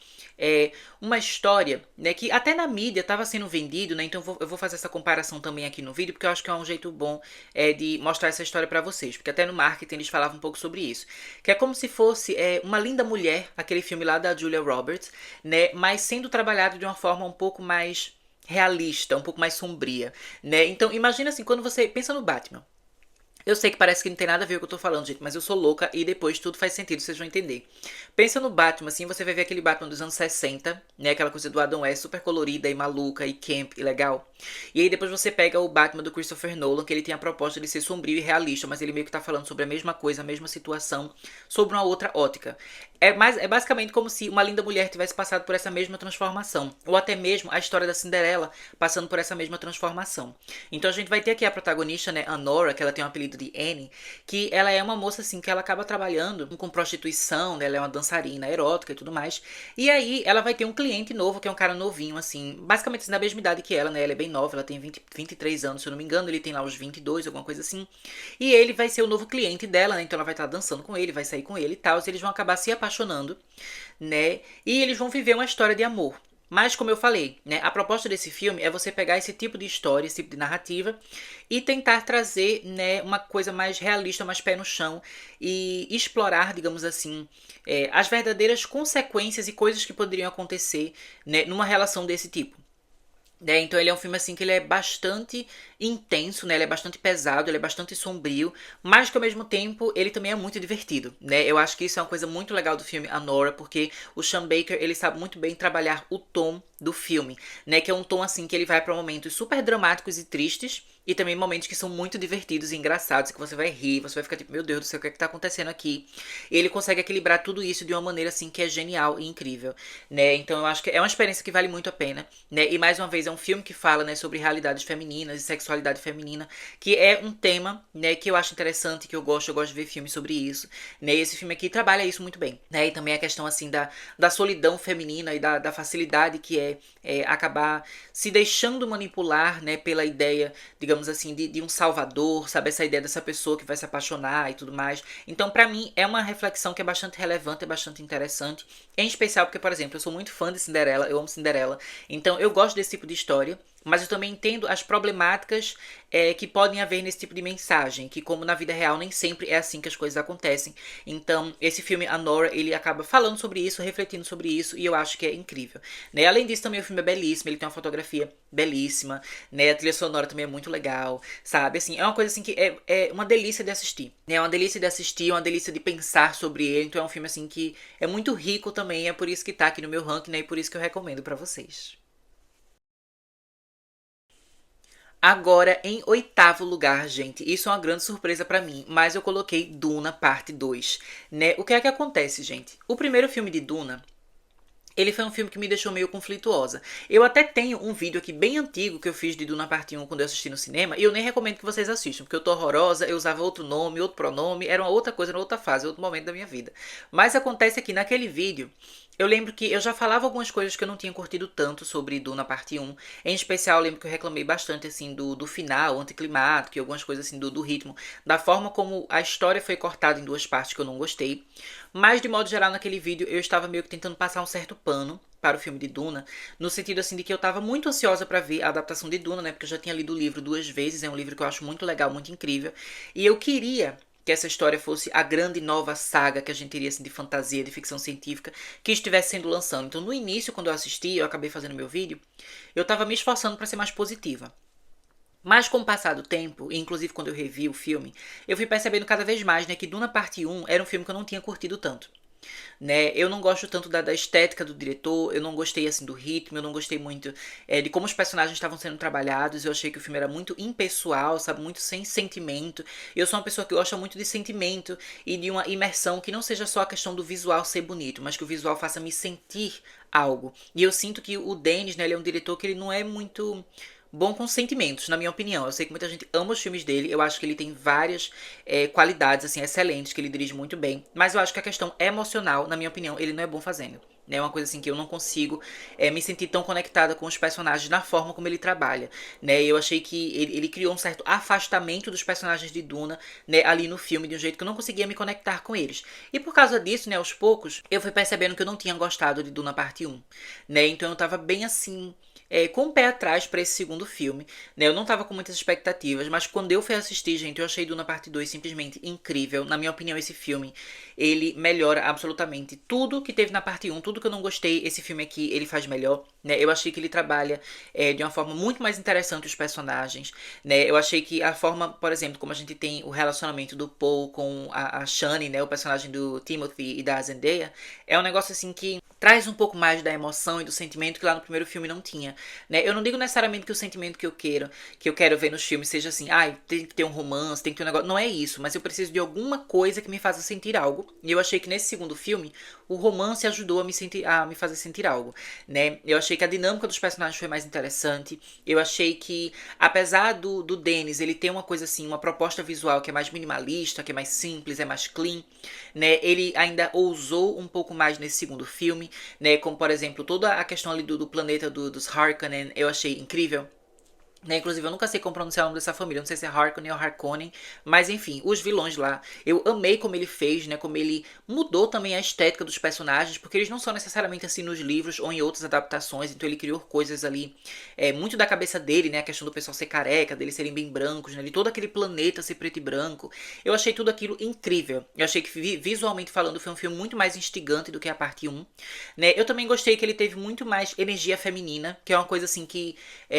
uma história, né, que até na mídia estava sendo vendido, né? Então, eu vou fazer essa comparação também aqui no vídeo, porque eu acho que é um jeito bom de mostrar essa história pra vocês, porque até no marketing eles falavam um pouco sobre isso, que é como se fosse Uma Linda Mulher, aquele filme lá da Julia Roberts, né? Mas sendo trabalhado de uma forma um pouco mais realista, um pouco mais sombria, né? Então, imagina assim, quando você pensa no Batman. Eu sei que parece que não tem nada a ver com o que eu tô falando, gente, mas eu sou louca e depois tudo faz sentido, vocês vão entender. Pensa no Batman, assim, você vai ver aquele Batman dos anos 60, né? Aquela coisa do Adam West super colorida e maluca e camp e legal. E aí depois você pega o Batman do Christopher Nolan, que ele tem a proposta de ser sombrio e realista, mas ele meio que tá falando sobre a mesma coisa, a mesma situação, sobre uma outra ótica. É basicamente como se uma linda mulher tivesse passado por essa mesma transformação. Ou até mesmo a história da Cinderela passando por essa mesma transformação. Então a gente vai ter aqui a protagonista, né, a Nora, que ela tem um apelido apelido de Annie, que ela é uma moça assim que ela acaba trabalhando com prostituição, né? Ela é uma dançarina erótica e tudo mais. E aí ela vai ter um cliente novo, que é um cara novinho, assim, basicamente assim, da mesma idade que ela, né? Ela é bem nova, ela tem 23 anos, se eu não me engano, ele tem lá uns 22, alguma coisa assim. E ele vai ser o novo cliente dela, né? Então ela vai estar dançando com ele, vai sair com ele e tal. E eles vão acabar se apaixonando, né? E eles vão viver uma história de amor. Mas, como eu falei, né, a proposta desse filme é você pegar esse tipo de história, esse tipo de narrativa e tentar trazer, né, uma coisa mais realista, mais pé no chão e explorar, digamos assim, as verdadeiras consequências e coisas que poderiam acontecer, né, numa relação desse tipo. Né? Então ele é um filme assim que ele é bastante intenso, né? Ele é bastante pesado, ele é bastante sombrio, mas que ao mesmo tempo ele também é muito divertido, né? Eu acho que isso é uma coisa muito legal do filme Anora, porque o Sean Baker, ele sabe muito bem trabalhar o tom do filme, né? Que é um tom assim que ele vai para momentos super dramáticos e tristes, e também momentos que são muito divertidos e engraçados, que você vai rir, você vai ficar tipo, meu Deus do céu, o que é que tá acontecendo aqui? E ele consegue equilibrar tudo isso de uma maneira assim que é genial e incrível, né? Então eu acho que é uma experiência que vale muito a pena, né? E mais uma vez é um filme que fala, né, sobre realidades femininas e sexualidade feminina, que é um tema, né, que eu acho interessante, que eu gosto de ver filmes sobre isso, né? E esse filme aqui trabalha isso muito bem, né? E também a questão assim da solidão feminina e da facilidade que acabar se deixando manipular, né, pela ideia, digamos assim, de um salvador, sabe? Essa ideia dessa pessoa que vai se apaixonar e tudo mais. Então, pra mim, é uma reflexão que é bastante relevante, é bastante interessante. Em especial porque, por exemplo, eu sou muito fã de Cinderela, eu amo Cinderela. Então, eu gosto desse tipo de história. Mas eu também entendo as problemáticas que podem haver nesse tipo de mensagem, que como na vida real nem sempre é assim que as coisas acontecem. Então, esse filme, A Nora, ele acaba falando sobre isso, refletindo sobre isso, e eu acho que é incrível. Né? Além disso, também o filme é belíssimo, ele tem uma fotografia belíssima, né? A trilha sonora também é muito legal, sabe? Assim, é uma coisa assim que é uma delícia de assistir. Né? É uma delícia de assistir, é uma delícia de pensar sobre ele. Então é um filme assim que é muito rico também, é por isso que tá aqui no meu ranking, né? E por isso que eu recomendo pra vocês. Agora, em oitavo lugar, gente, isso é uma grande surpresa pra mim, mas eu coloquei Duna Parte 2, né? O que é que acontece, gente? O primeiro filme de Duna, ele foi um filme que me deixou meio conflituosa. Eu até tenho um vídeo aqui bem antigo que eu fiz de Duna Parte 1 quando eu assisti no cinema, e eu nem recomendo que vocês assistam, porque eu tô horrorosa, eu usava outro nome, outro pronome, era uma outra coisa, era outra fase, outro momento da minha vida. Mas acontece aqui naquele vídeo, eu lembro que eu já falava algumas coisas que eu não tinha curtido tanto sobre Duna Parte 1. Em especial, eu lembro que eu reclamei bastante, assim, do final, anticlimático, e algumas coisas, assim, do ritmo. Da forma como a história foi cortada em duas partes que eu não gostei. Mas, de modo geral, naquele vídeo, eu estava meio que tentando passar um certo pano para o filme de Duna, no sentido assim de que eu estava muito ansiosa para ver a adaptação de Duna, né? Porque eu já tinha lido o livro duas vezes, é um livro que eu acho muito legal, muito incrível, e eu queria que essa história fosse a grande nova saga que a gente teria assim, de fantasia, de ficção científica, que estivesse sendo lançando. Então, no início, quando eu assisti, eu acabei fazendo meu vídeo, eu estava me esforçando para ser mais positiva. Mas com o passar do tempo, e inclusive quando eu revi o filme, eu fui percebendo cada vez mais, né, que Duna Parte 1 era um filme que eu não tinha curtido tanto. Né? Eu não gosto tanto da estética do diretor, eu não gostei assim do ritmo, eu não gostei muito de como os personagens estavam sendo trabalhados, eu achei que o filme era muito impessoal, sabe, muito sem sentimento. Eu sou uma pessoa que gosta muito de sentimento e de uma imersão que não seja só a questão do visual ser bonito, mas que o visual faça me sentir algo. E eu sinto que o Denis, né, ele é um diretor que ele não é muito bom com sentimentos, na minha opinião. Eu sei que muita gente ama os filmes dele, eu acho que ele tem várias qualidades, assim, excelentes, que ele dirige muito bem, mas eu acho que a questão emocional, na minha opinião, ele não é bom fazendo. É uma coisa assim que eu não consigo me sentir tão conectada com os personagens na forma como ele trabalha, né? Eu achei que ele criou um certo afastamento dos personagens de Duna, né, ali no filme, de um jeito que eu não conseguia me conectar com eles. E por causa disso, né, aos poucos, eu fui percebendo que eu não tinha gostado de Duna Parte 1, né? Então eu tava bem assim, com o pé atrás pra esse segundo filme, né? Eu não tava com muitas expectativas, mas quando eu fui assistir, gente, eu achei Duna Parte 2 simplesmente incrível. Na minha opinião, esse filme, ele melhora absolutamente tudo que teve na parte 1, tudo que eu não gostei, esse filme aqui, ele faz melhor, né? Eu achei que ele trabalha de uma forma muito mais interessante os personagens, né? Eu achei que a forma, por exemplo, como a gente tem o relacionamento do Paul com a Shani, né? O personagem do Timothy e da Zendaya, é um negócio assim que traz um pouco mais da emoção e do sentimento que lá no primeiro filme não tinha, né? Eu não digo necessariamente que o sentimento que eu quero ver nos filmes seja assim, ai, tem que ter um romance, tem que ter um negócio, não é isso, mas eu preciso de alguma coisa que me faça sentir algo. E eu achei que nesse segundo filme o romance ajudou a me fazer sentir algo, né? Eu achei que a dinâmica dos personagens foi mais interessante. Eu achei que apesar do Dennis, ele tem uma coisa assim, uma proposta visual que é mais minimalista, que é mais simples, é mais clean, né? Ele ainda ousou um pouco mais nesse segundo filme, né? Como, por exemplo, toda a questão ali do planeta dos Harkonnen, eu achei incrível. Né, inclusive, eu nunca sei como pronunciar o nome dessa família. Não sei se é Harkonnen ou Harkonnen. Mas, enfim, os vilões lá. Eu amei como ele fez, né? Como ele mudou também a estética dos personagens. Porque eles não são necessariamente assim nos livros ou em outras adaptações. Então, ele criou coisas ali muito da cabeça dele, né? A questão do pessoal ser careca, deles serem bem brancos, né? De todo aquele planeta ser preto e branco. Eu achei tudo aquilo incrível. Eu achei que, visualmente falando, foi um filme muito mais instigante do que a parte um, né? Eu também gostei que ele teve muito mais energia feminina. Que é uma coisa assim que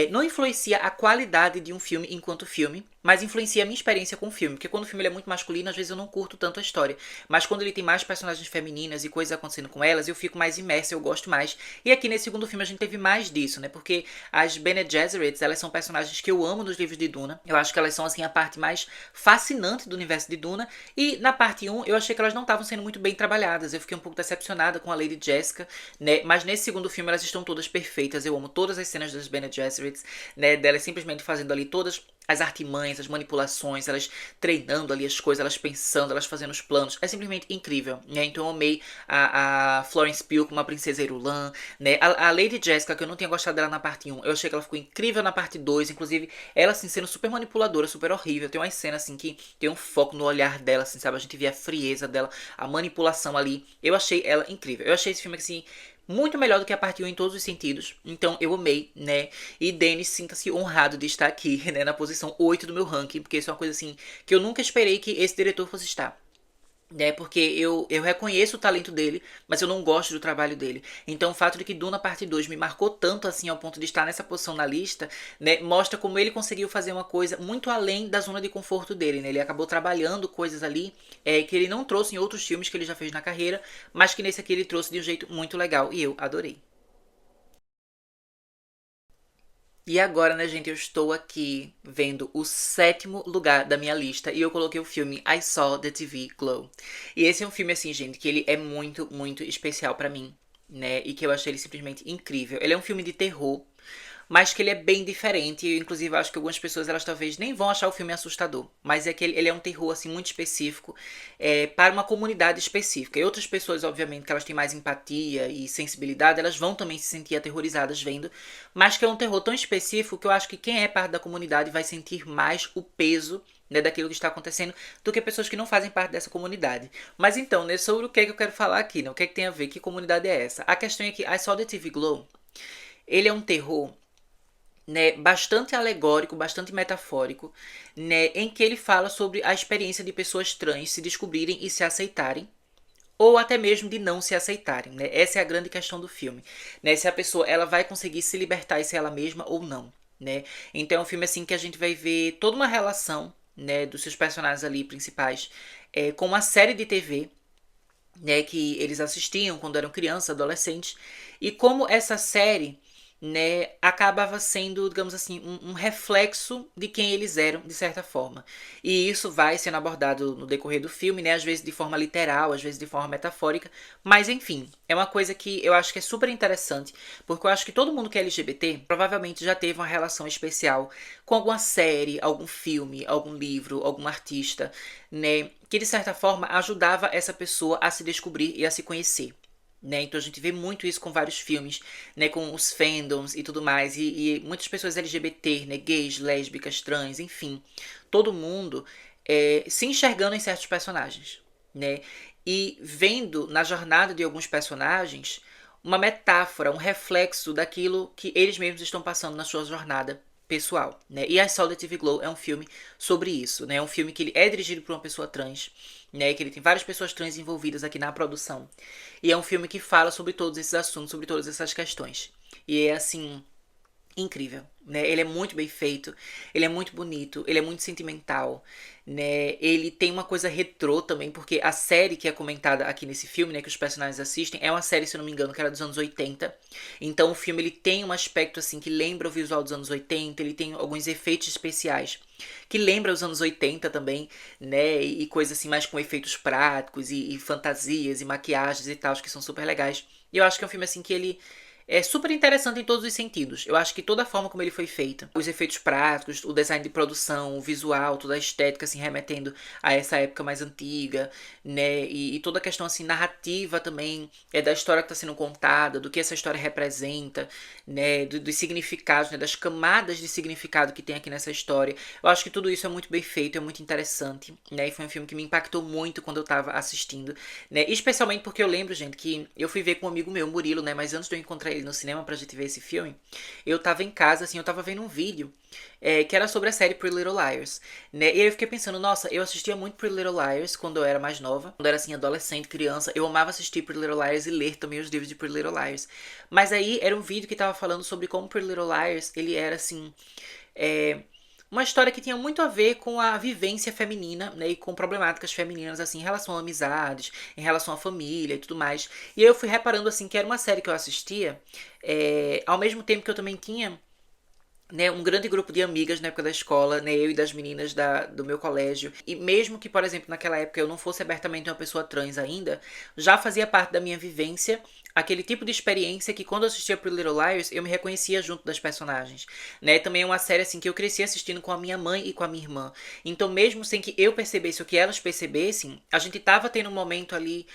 não influencia a qualidade de um filme enquanto filme, mas influencia a minha experiência com o filme. Porque quando o filme ele é muito masculino, às vezes eu não curto tanto a história. Mas quando ele tem mais personagens femininas e coisas acontecendo com elas, eu fico mais imersa, eu gosto mais. E aqui nesse segundo filme a gente teve mais disso, né? Porque as Bene Gesserits, elas são personagens que eu amo nos livros de Duna. Eu acho que elas são, assim, a parte mais fascinante do universo de Duna. E na parte um eu achei que elas não estavam sendo muito bem trabalhadas. Eu fiquei um pouco decepcionada com a Lady Jessica, né? Mas nesse segundo filme elas estão todas perfeitas. Eu amo todas as cenas das Bene Gesserits, né? Delas simplesmente fazendo ali todas as artimanhas, as manipulações, elas treinando ali as coisas, elas pensando, elas fazendo os planos. É simplesmente incrível, né? Então eu amei a Florence Pugh como uma princesa Irulan, né? A Lady Jessica, que eu não tinha gostado dela na parte um, eu achei que ela ficou incrível na parte 2, inclusive ela assim sendo super manipuladora, super horrível. Tem uma cena assim que tem um foco no olhar dela, assim, sabe? A gente vê a frieza dela, a manipulação ali. Eu achei ela incrível. Eu achei esse filme assim muito melhor do que a parte 1 em todos os sentidos. Então eu amei, né? E Dennis, sinta-se honrado de estar aqui, né? Na posição 8 do meu ranking. Porque isso é uma coisa assim que eu nunca esperei que esse diretor fosse estar. Né, porque eu reconheço o talento dele, mas eu não gosto do trabalho dele. Então o fato de que Duna Parte 2 me marcou tanto assim ao ponto de estar nessa posição na lista, né, mostra como ele conseguiu fazer uma coisa muito além da zona de conforto dele. Né? Ele acabou trabalhando coisas ali que ele não trouxe em outros filmes que ele já fez na carreira, mas que nesse aqui ele trouxe de um jeito muito legal e eu adorei. E agora, né, gente, eu estou aqui vendo o sétimo lugar da minha lista e eu coloquei o filme I Saw the TV Glow. E esse é um filme, assim, gente, que ele é muito, muito especial pra mim, né? E que eu achei ele simplesmente incrível. Ele é um filme de terror, mas que ele é bem diferente. Eu, inclusive, acho que algumas pessoas, elas talvez nem vão achar o filme assustador. Mas é que ele é um terror, assim, muito específico para uma comunidade específica. E outras pessoas, obviamente, que elas têm mais empatia e sensibilidade, elas vão também se sentir aterrorizadas vendo. Mas que é um terror tão específico que eu acho que quem é parte da comunidade vai sentir mais o peso, né, daquilo que está acontecendo do que pessoas que não fazem parte dessa comunidade. Mas então, né, sobre o que é que eu quero falar aqui, né? O que é que tem a ver? Que comunidade é essa? A questão é que I Saw the TV Glow, ele é um terror, né, bastante alegórico, bastante metafórico, né, em que ele fala sobre a experiência de pessoas trans se descobrirem e se aceitarem, ou até mesmo de não se aceitarem, né? Essa é a grande questão do filme, né? Se a pessoa ela vai conseguir se libertar e ser ela mesma ou não, né? Então é um filme assim que a gente vai ver toda uma relação, né, dos seus personagens ali principais com uma série de TV, né, que eles assistiam quando eram crianças, adolescentes, e como essa série, né, acabava sendo, digamos assim, um reflexo de quem eles eram, de certa forma. E isso vai sendo abordado no decorrer do filme, né, às vezes de forma literal, às vezes de forma metafórica, mas enfim, é uma coisa que eu acho que é super interessante, porque eu acho que todo mundo que é LGBT provavelmente já teve uma relação especial com alguma série, algum filme, algum livro, algum artista, né, que de certa forma ajudava essa pessoa a se descobrir e a se conhecer. Né? Então a gente vê muito isso com vários filmes, né? Com os fandoms e tudo mais, e muitas pessoas LGBT, né? Gays, lésbicas, trans, enfim, todo mundo se enxergando em certos personagens, né? E vendo na jornada de alguns personagens uma metáfora, um reflexo daquilo que eles mesmos estão passando na sua jornada pessoal, né? E I Saw the TV Glow é um filme sobre isso, né? É um filme que ele é dirigido por uma pessoa trans, né? Que ele tem várias pessoas trans envolvidas aqui na produção. E é um filme que fala sobre todos esses assuntos, sobre todas essas questões. E é assim, incrível, né? Ele é muito bem feito, ele é muito bonito, ele é muito sentimental, né? Ele tem uma coisa retrô também, porque a série que é comentada aqui nesse filme, né, que os personagens assistem, é uma série, se eu não me engano, que era dos anos 80. Então o filme ele tem um aspecto assim que lembra o visual dos anos 80, ele tem alguns efeitos especiais que lembra os anos 80 também, né? E coisas assim mais com efeitos práticos e fantasias e maquiagens e tal, que são super legais. E eu acho que é um filme assim que ele é super interessante em todos os sentidos. Eu acho que toda a forma como ele foi feito, os efeitos práticos, o design de produção, o visual, toda a estética, assim, remetendo a essa época mais antiga, né? E toda a questão, assim, narrativa também, da história que está sendo contada, do que essa história representa, né? Dos significados, né? Das camadas de significado que tem aqui nessa história. Eu acho que tudo isso é muito bem feito, é muito interessante, né? E foi um filme que me impactou muito quando eu tava assistindo, né? Especialmente porque eu lembro, gente, que eu fui ver com um amigo meu, Murilo, né? Mas antes de eu encontrar ele no cinema pra gente ver esse filme, eu tava em casa, assim, eu tava vendo um vídeo que era sobre a série Pretty Little Liars, né? E aí eu fiquei pensando, nossa, eu assistia muito Pretty Little Liars quando eu era mais nova, quando eu era, assim, adolescente, criança, eu amava assistir Pretty Little Liars e ler também os livros de Pretty Little Liars. Mas aí era um vídeo que tava falando sobre como Pretty Little Liars, ele era, assim, é, uma história que tinha muito a ver com a vivência feminina, né, e com problemáticas femininas, assim, em relação a amizades, em relação à família e tudo mais. E aí eu fui reparando, assim, que era uma série que eu assistia, ao mesmo tempo que eu também tinha, né, um grande grupo de amigas na época da escola, né, eu e das meninas do meu colégio. E mesmo que, por exemplo, naquela época eu não fosse abertamente uma pessoa trans ainda, já fazia parte da minha vivência aquele tipo de experiência que quando eu assistia Pretty Little Liars, eu me reconhecia junto das personagens, né? Também é uma série assim que eu cresci assistindo com a minha mãe e com a minha irmã. Então, mesmo sem que eu percebesse o que elas percebessem, a gente tava tendo um momento ali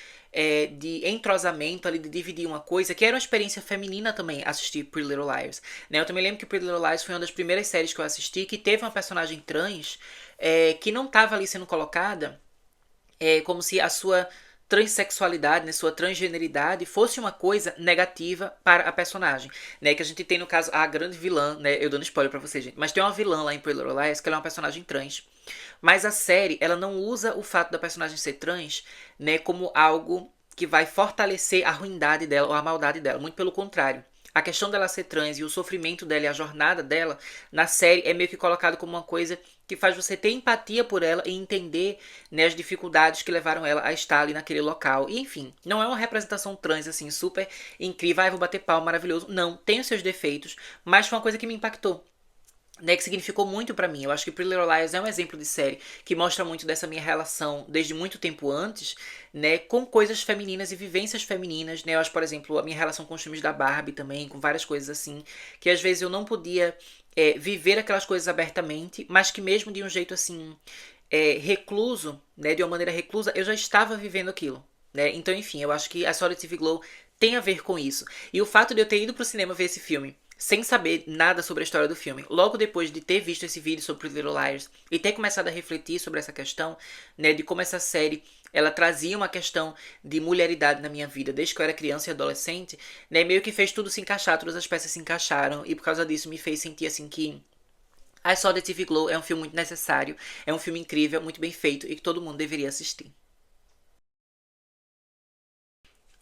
de entrosamento, ali de dividir uma coisa, que era uma experiência feminina também, assistir Pretty Little Liars, né? Eu também lembro que Pretty Little Liars foi uma das primeiras séries que eu assisti que teve uma personagem trans que não estava ali sendo colocada como se a sua transexualidade, né, sua transgeneridade fosse uma coisa negativa para a personagem, né, que a gente tem no caso a grande vilã, né, eu dando spoiler pra vocês, gente, mas tem uma vilã lá em Pretty Little Liars que ela é uma personagem trans, mas a série, ela não usa o fato da personagem ser trans, né, como algo que vai fortalecer a ruindade dela ou a maldade dela, muito pelo contrário. A questão dela ser trans e o sofrimento dela e a jornada dela na série é meio que colocado como uma coisa que faz você ter empatia por ela e entender, né, as dificuldades que levaram ela a estar ali naquele local. E enfim, não é uma representação trans assim super incrível, vou bater pau, maravilhoso. Não, tem os seus defeitos, mas foi uma coisa que me impactou, né, que significou muito pra mim. Eu acho que Pretty Little Liars é um exemplo de série que mostra muito dessa minha relação desde muito tempo antes, né, com coisas femininas e vivências femininas, né? Eu acho, por exemplo, a minha relação com os filmes da Barbie também, com várias coisas assim, que às vezes eu não podia viver aquelas coisas abertamente, mas que mesmo de um jeito assim, recluso, né, de uma maneira reclusa, eu já estava vivendo aquilo, né? Então, enfim, eu acho que a Solid TV Glow tem a ver com isso. E o fato de eu ter ido pro cinema ver esse filme sem saber nada sobre a história do filme, logo depois de ter visto esse vídeo sobre Pretty Little Liars e ter começado a refletir sobre essa questão, né, de como essa série ela trazia uma questão de mulheridade na minha vida desde que eu era criança e adolescente, né, meio que fez tudo se encaixar, todas as peças se encaixaram e por causa disso me fez sentir assim que I Saw the TV Glow é um filme muito necessário, é um filme incrível, muito bem feito e que todo mundo deveria assistir.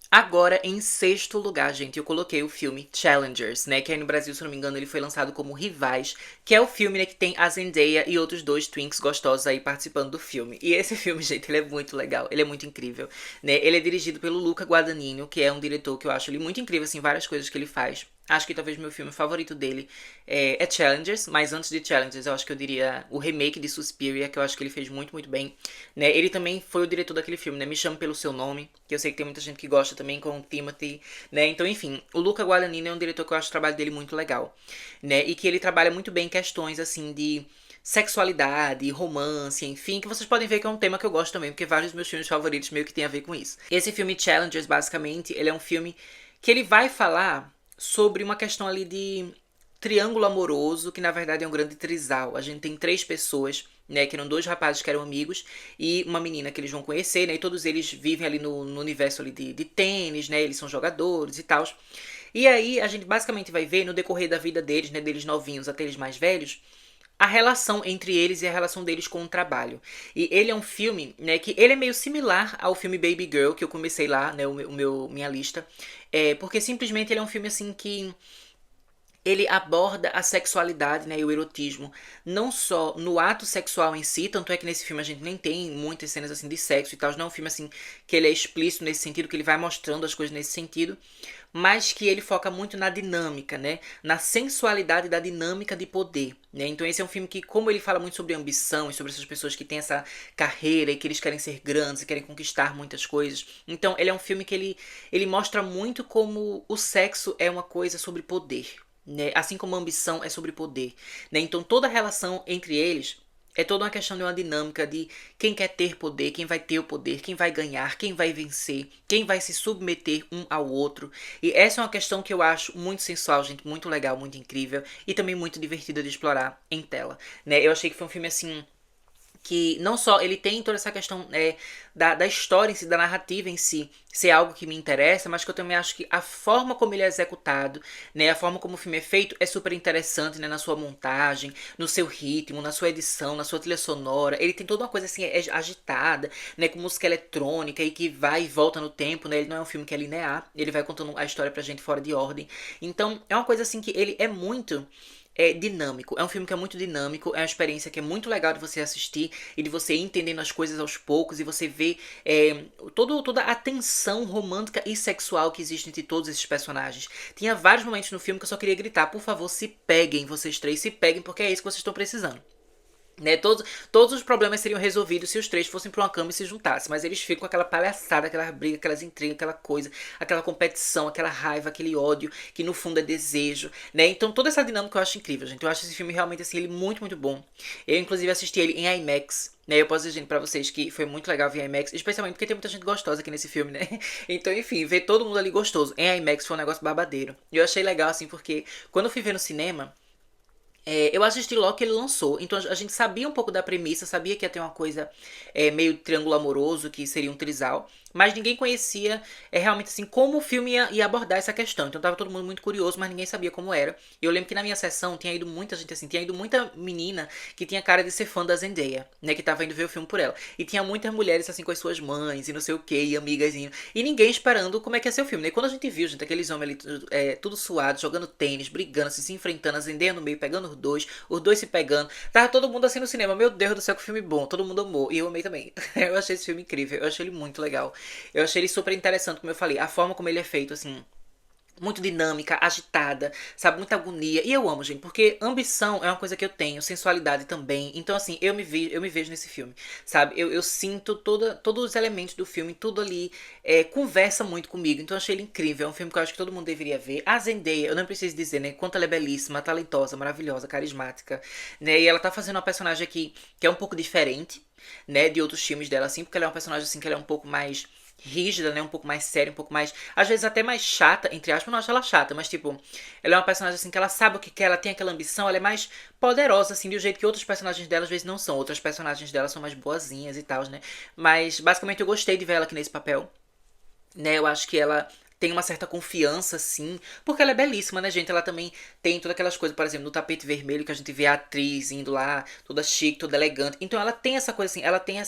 Agora, em sexto lugar, gente, eu coloquei o filme Challengers, né? Que aí no Brasil, se não me engano, ele foi lançado como Rivais, que é o filme, né, que tem a Zendaya e outros dois twinks gostosos aí participando do filme. E esse filme, gente, ele é muito legal, ele é muito incrível, né? Ele é dirigido pelo Luca Guadagnino, que é um diretor que eu acho ele muito incrível, assim, várias coisas que ele faz. Acho que talvez meu filme favorito dele é Challengers, mas antes de Challengers eu acho que eu diria o remake de Suspiria, que eu acho que ele fez muito, muito bem, né? Ele também foi o diretor daquele filme, né? Me Chame Pelo Seu Nome, que eu sei que tem muita gente que gosta também, com o Timothy, né? Então, enfim, o Luca Guadagnino é um diretor que eu acho o trabalho dele muito legal, né? E que ele trabalha muito bem questões, assim, de sexualidade, romance, enfim, que vocês podem ver que é um tema que eu gosto também, porque vários dos meus filmes favoritos meio que tem a ver com isso. Esse filme Challengers, basicamente, ele é um filme que ele vai falar sobre uma questão ali de triângulo amoroso, que na verdade é um grande trisal. A gente tem três pessoas, né, que eram dois rapazes que eram amigos e uma menina que eles vão conhecer, né, e todos eles vivem ali no universo ali de tênis, né, eles são jogadores e tal. E aí a gente basicamente vai ver no decorrer da vida deles, né, deles novinhos até eles mais velhos, a relação entre eles e a relação deles com o trabalho. E ele é um filme, né, que ele é meio similar ao filme Baby Girl, que eu comecei lá, né, minha lista. Porque simplesmente ele é um filme, assim, que ele aborda a sexualidade, né, e o erotismo, não só no ato sexual em si, tanto é que nesse filme a gente nem tem muitas cenas assim de sexo e tal, não é um filme assim que ele é explícito nesse sentido, que ele vai mostrando as coisas nesse sentido, mas que ele foca muito na dinâmica, né, na sensualidade da dinâmica de poder, né? Então esse é um filme que, como ele fala muito sobre ambição e sobre essas pessoas que têm essa carreira e que eles querem ser grandes e querem conquistar muitas coisas, então ele é um filme que ele mostra muito como o sexo é uma coisa sobre poder, né? Assim como a ambição é sobre poder, né? Então toda a relação entre eles é toda uma questão de uma dinâmica de quem quer ter poder, quem vai ter o poder, quem vai ganhar, quem vai vencer, quem vai se submeter um ao outro. E essa é uma questão que eu acho muito sensual, gente, muito legal, muito incrível e também muito divertida de explorar em tela, né? Eu achei que foi um filme assim que não só ele tem toda essa questão da história em si, da narrativa em si, ser algo que me interessa, mas que eu também acho que a forma como ele é executado, né, a forma como o filme é feito é super interessante, né, na sua montagem, no seu ritmo, na sua edição, na sua trilha sonora. Ele tem toda uma coisa assim agitada, né, com música eletrônica e que vai e volta no tempo, né? Ele não é um filme que é linear, ele vai contando a história pra gente fora de ordem. Então, é uma coisa assim que ele é muito dinâmico. É um filme que é muito dinâmico, é uma experiência que é muito legal de você assistir e de você ir entendendo as coisas aos poucos e você ver toda a tensão romântica e sexual que existe entre todos esses personagens. Tinha vários momentos no filme que eu só queria gritar, por favor, se peguem, vocês três, se peguem, porque é isso que vocês estão precisando. Né, todos os problemas seriam resolvidos se os três fossem pra uma cama e se juntassem. Mas eles ficam com aquela palhaçada, aquela briga, aquelas intrigas, aquela coisa, aquela competição, aquela raiva, aquele ódio, que no fundo é desejo, né? Então toda essa dinâmica eu acho incrível, gente. Eu acho esse filme realmente assim, ele muito, muito bom. Eu, inclusive, assisti ele em IMAX. Né, eu posso dizer, gente, pra vocês que foi muito legal ver IMAX, especialmente porque tem muita gente gostosa aqui nesse filme, né? Então, enfim, ver todo mundo ali gostoso em IMAX foi um negócio babadeiro. E eu achei legal, assim, porque quando eu fui ver no cinema, eu assisti logo que ele lançou, então a gente sabia um pouco da premissa, sabia que ia ter uma coisa meio triângulo amoroso, que seria um trisal, mas ninguém conhecia realmente assim como o filme ia abordar essa questão. Então tava todo mundo muito curioso, mas ninguém sabia como era. E eu lembro que na minha sessão tinha ido muita gente assim, tinha ido muita menina que tinha cara de ser fã da Zendaya, né, que tava indo ver o filme por ela. E tinha muitas mulheres assim com as suas mães e não sei o que, e amigas e ninguém esperando como é que ia ser o filme, né? E quando a gente viu, gente, aqueles homens ali tudo suado, jogando tênis, brigando, assim, se enfrentando, a Zendaya no meio, pegando os dois se pegando. Tava todo mundo assim no cinema. Meu Deus do céu, que filme bom. Todo mundo amou. E eu amei também. Eu achei esse filme incrível. Eu achei ele muito legal. Eu achei ele super interessante, como eu falei. A forma como ele é feito, assim, muito dinâmica, agitada, sabe? Muita agonia. E eu amo, gente, porque ambição é uma coisa que eu tenho, sensualidade também. Então, assim, eu me vejo nesse filme, sabe? Eu sinto todos os elementos do filme, tudo ali conversa muito comigo. Então, eu achei ele incrível. É um filme que eu acho que todo mundo deveria ver. A Zendaya, eu não preciso dizer, né? Quanto ela é belíssima, talentosa, maravilhosa, carismática, né? E ela tá fazendo uma personagem aqui que é um pouco diferente, né? De outros filmes dela, assim, porque ela é uma personagem, assim, que ela é um pouco mais rígida, né? Um pouco mais séria, um pouco mais. Às vezes até mais chata, entre aspas. Eu não acho ela chata, mas tipo, ela é uma personagem assim que ela sabe o que quer, ela tem aquela ambição, ela é mais poderosa, assim, de um jeito que outros personagens dela às vezes não são. Outras personagens dela são mais boazinhas e tal, né? Mas basicamente eu gostei de ver ela aqui nesse papel, né? Eu acho que ela tem uma certa confiança, sim, porque ela é belíssima, né, gente? Ela também tem todas aquelas coisas, por exemplo, no tapete vermelho que a gente vê a atriz indo lá, toda chique, toda elegante. Então ela tem essa coisa assim, ela tem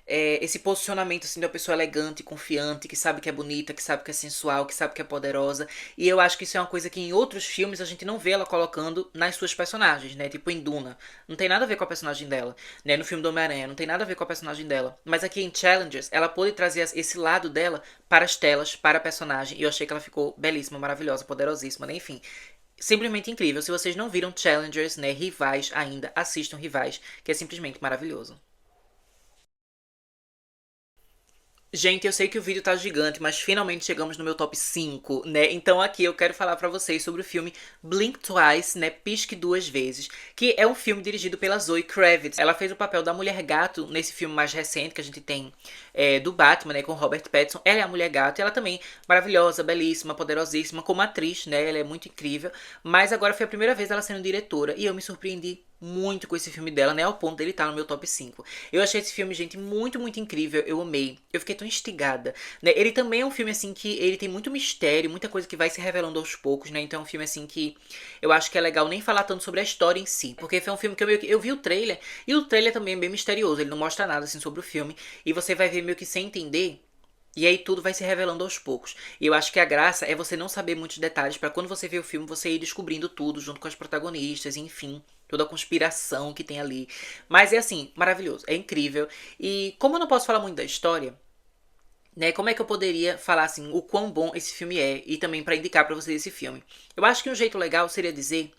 esse posicionamento assim de uma pessoa elegante, confiante, que sabe que é bonita, que sabe que é sensual, que sabe que é poderosa. E eu acho que isso é uma coisa que em outros filmes a gente não vê ela colocando nas suas personagens, né? Tipo em Duna. Não tem nada a ver com a personagem dela, né? No filme do Homem-Aranha, não tem nada a ver com a personagem dela. Mas aqui em Challengers, ela pôde trazer esse lado dela para as telas, para a personagem. E eu achei que ela ficou belíssima, maravilhosa, poderosíssima, né? Enfim. Simplesmente incrível. Se vocês não viram Challengers, né, Rivais ainda, assistam Rivais, que é simplesmente maravilhoso. Gente, eu sei que o vídeo tá gigante, mas finalmente chegamos no meu top 5, né? Então aqui eu quero falar pra vocês sobre o filme Blink Twice, né? Pisque Duas Vezes, que é um filme dirigido pela Zoe Kravitz. Ela fez o papel da Mulher Gato nesse filme mais recente que a gente tem do Batman, né? Com Robert Pattinson. Ela é a Mulher Gato e ela também maravilhosa, belíssima, poderosíssima, como atriz, né? Ela é muito incrível. Mas agora foi a primeira vez ela sendo diretora e eu me surpreendi muito com esse filme dela, né? Ao ponto dele estar no meu top 5. Eu achei esse filme, gente, muito, muito incrível. Eu amei. Eu fiquei tão instigada, né? Ele também é um filme, assim, que ele tem muito mistério, muita coisa que vai se revelando aos poucos, né? Então é um filme, assim, que eu acho que é legal nem falar tanto sobre a história em si. Porque foi um filme que eu vi o trailer, e o trailer também é bem misterioso. Ele não mostra nada, assim, sobre o filme. E você vai ver meio que sem entender E aí tudo vai se revelando aos poucos. E eu acho que a graça é você não saber muitos detalhes pra quando você vê o filme você ir descobrindo tudo junto com as protagonistas, enfim, toda a conspiração que tem ali. Mas é assim, maravilhoso, é incrível. E como eu não posso falar muito da história, né, como é que eu poderia falar assim o quão bom esse filme é e também pra indicar pra vocês esse filme? Eu acho que um jeito legal seria dizer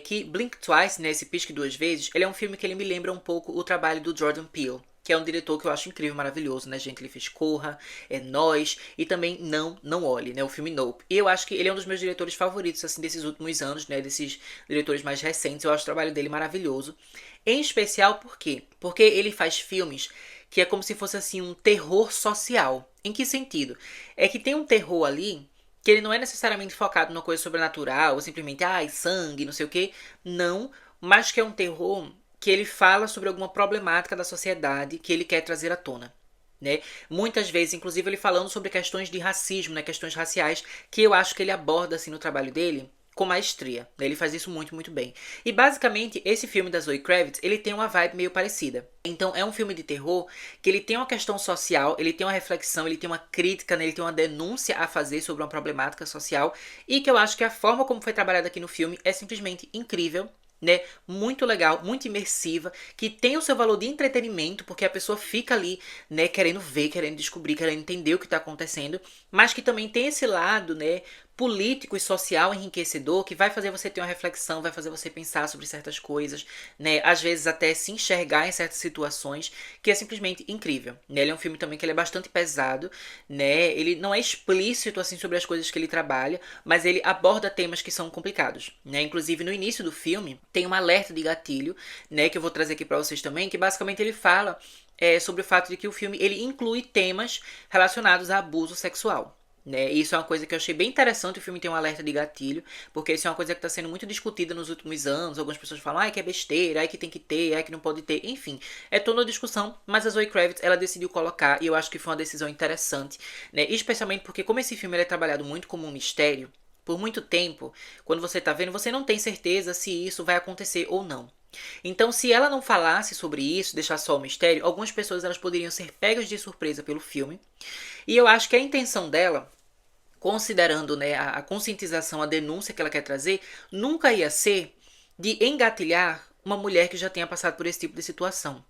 que Blink Twice, né, esse Pisque Duas Vezes, ele é um filme que ele me lembra um pouco o trabalho do Jordan Peele, que é um diretor que eu acho incrível, maravilhoso, né, gente? Ele fez Corra, Nós e também Não Olhe, né, o filme Nope. E eu acho que ele é um dos meus diretores favoritos, assim, desses últimos anos, né, desses diretores mais recentes. Eu acho o trabalho dele maravilhoso. Em especial, por quê? Porque ele faz filmes que é como se fosse, assim, um terror social. Em que sentido? É que tem um terror ali que ele não é necessariamente focado numa coisa sobrenatural, ou simplesmente, ai, sangue, não sei o quê. Não, mas que é um terror que ele fala sobre alguma problemática da sociedade que ele quer trazer à tona. Né? Muitas vezes, inclusive, ele falando sobre questões de racismo, né? Questões raciais, que eu acho que ele aborda assim no trabalho dele com maestria. Né? Ele faz isso muito, muito bem. E basicamente, esse filme da Zoe Kravitz, ele tem uma vibe meio parecida. Então, é um filme de terror que ele tem uma questão social, ele tem uma reflexão, ele tem uma crítica, né? Ele tem uma denúncia a fazer sobre uma problemática social e que eu acho que a forma como foi trabalhada aqui no filme é simplesmente incrível, né? Muito legal, muito imersiva, que tem o seu valor de entretenimento, porque a pessoa fica ali, né, querendo ver, querendo descobrir, querendo entender o que está acontecendo, mas que também tem esse lado, né, político e social enriquecedor que vai fazer você ter uma reflexão, vai fazer você pensar sobre certas coisas, né, às vezes até se enxergar em certas situações, que é simplesmente incrível, né? Ele é um filme também que ele é bastante pesado, né? Ele não é explícito assim sobre as coisas que ele trabalha, mas ele aborda temas que são complicados, né? Inclusive no início do filme tem um alerta de gatilho, né, que eu vou trazer aqui pra vocês também, que basicamente ele fala sobre o fato de que o filme ele inclui temas relacionados a abuso sexual. Né? E isso é uma coisa que eu achei bem interessante. O filme tem um alerta de gatilho, porque isso é uma coisa que está sendo muito discutida nos últimos anos. Algumas pessoas falam, ai, que é besteira, ai, que tem que ter, ai, que não pode ter. Enfim, é toda uma discussão. Mas a Zoe Kravitz, ela decidiu colocar, e eu acho que foi uma decisão interessante, né? Especialmente porque, como esse filme ele é trabalhado muito como um mistério, por muito tempo, quando você tá vendo, você não tem certeza se isso vai acontecer ou não. Então, se ela não falasse sobre isso, deixar só o mistério, algumas pessoas elas poderiam ser pegas de surpresa pelo filme. E eu acho que a intenção dela, considerando, né, a conscientização, a denúncia que ela quer trazer, nunca ia ser de engatilhar uma mulher que já tenha passado por esse tipo de situação,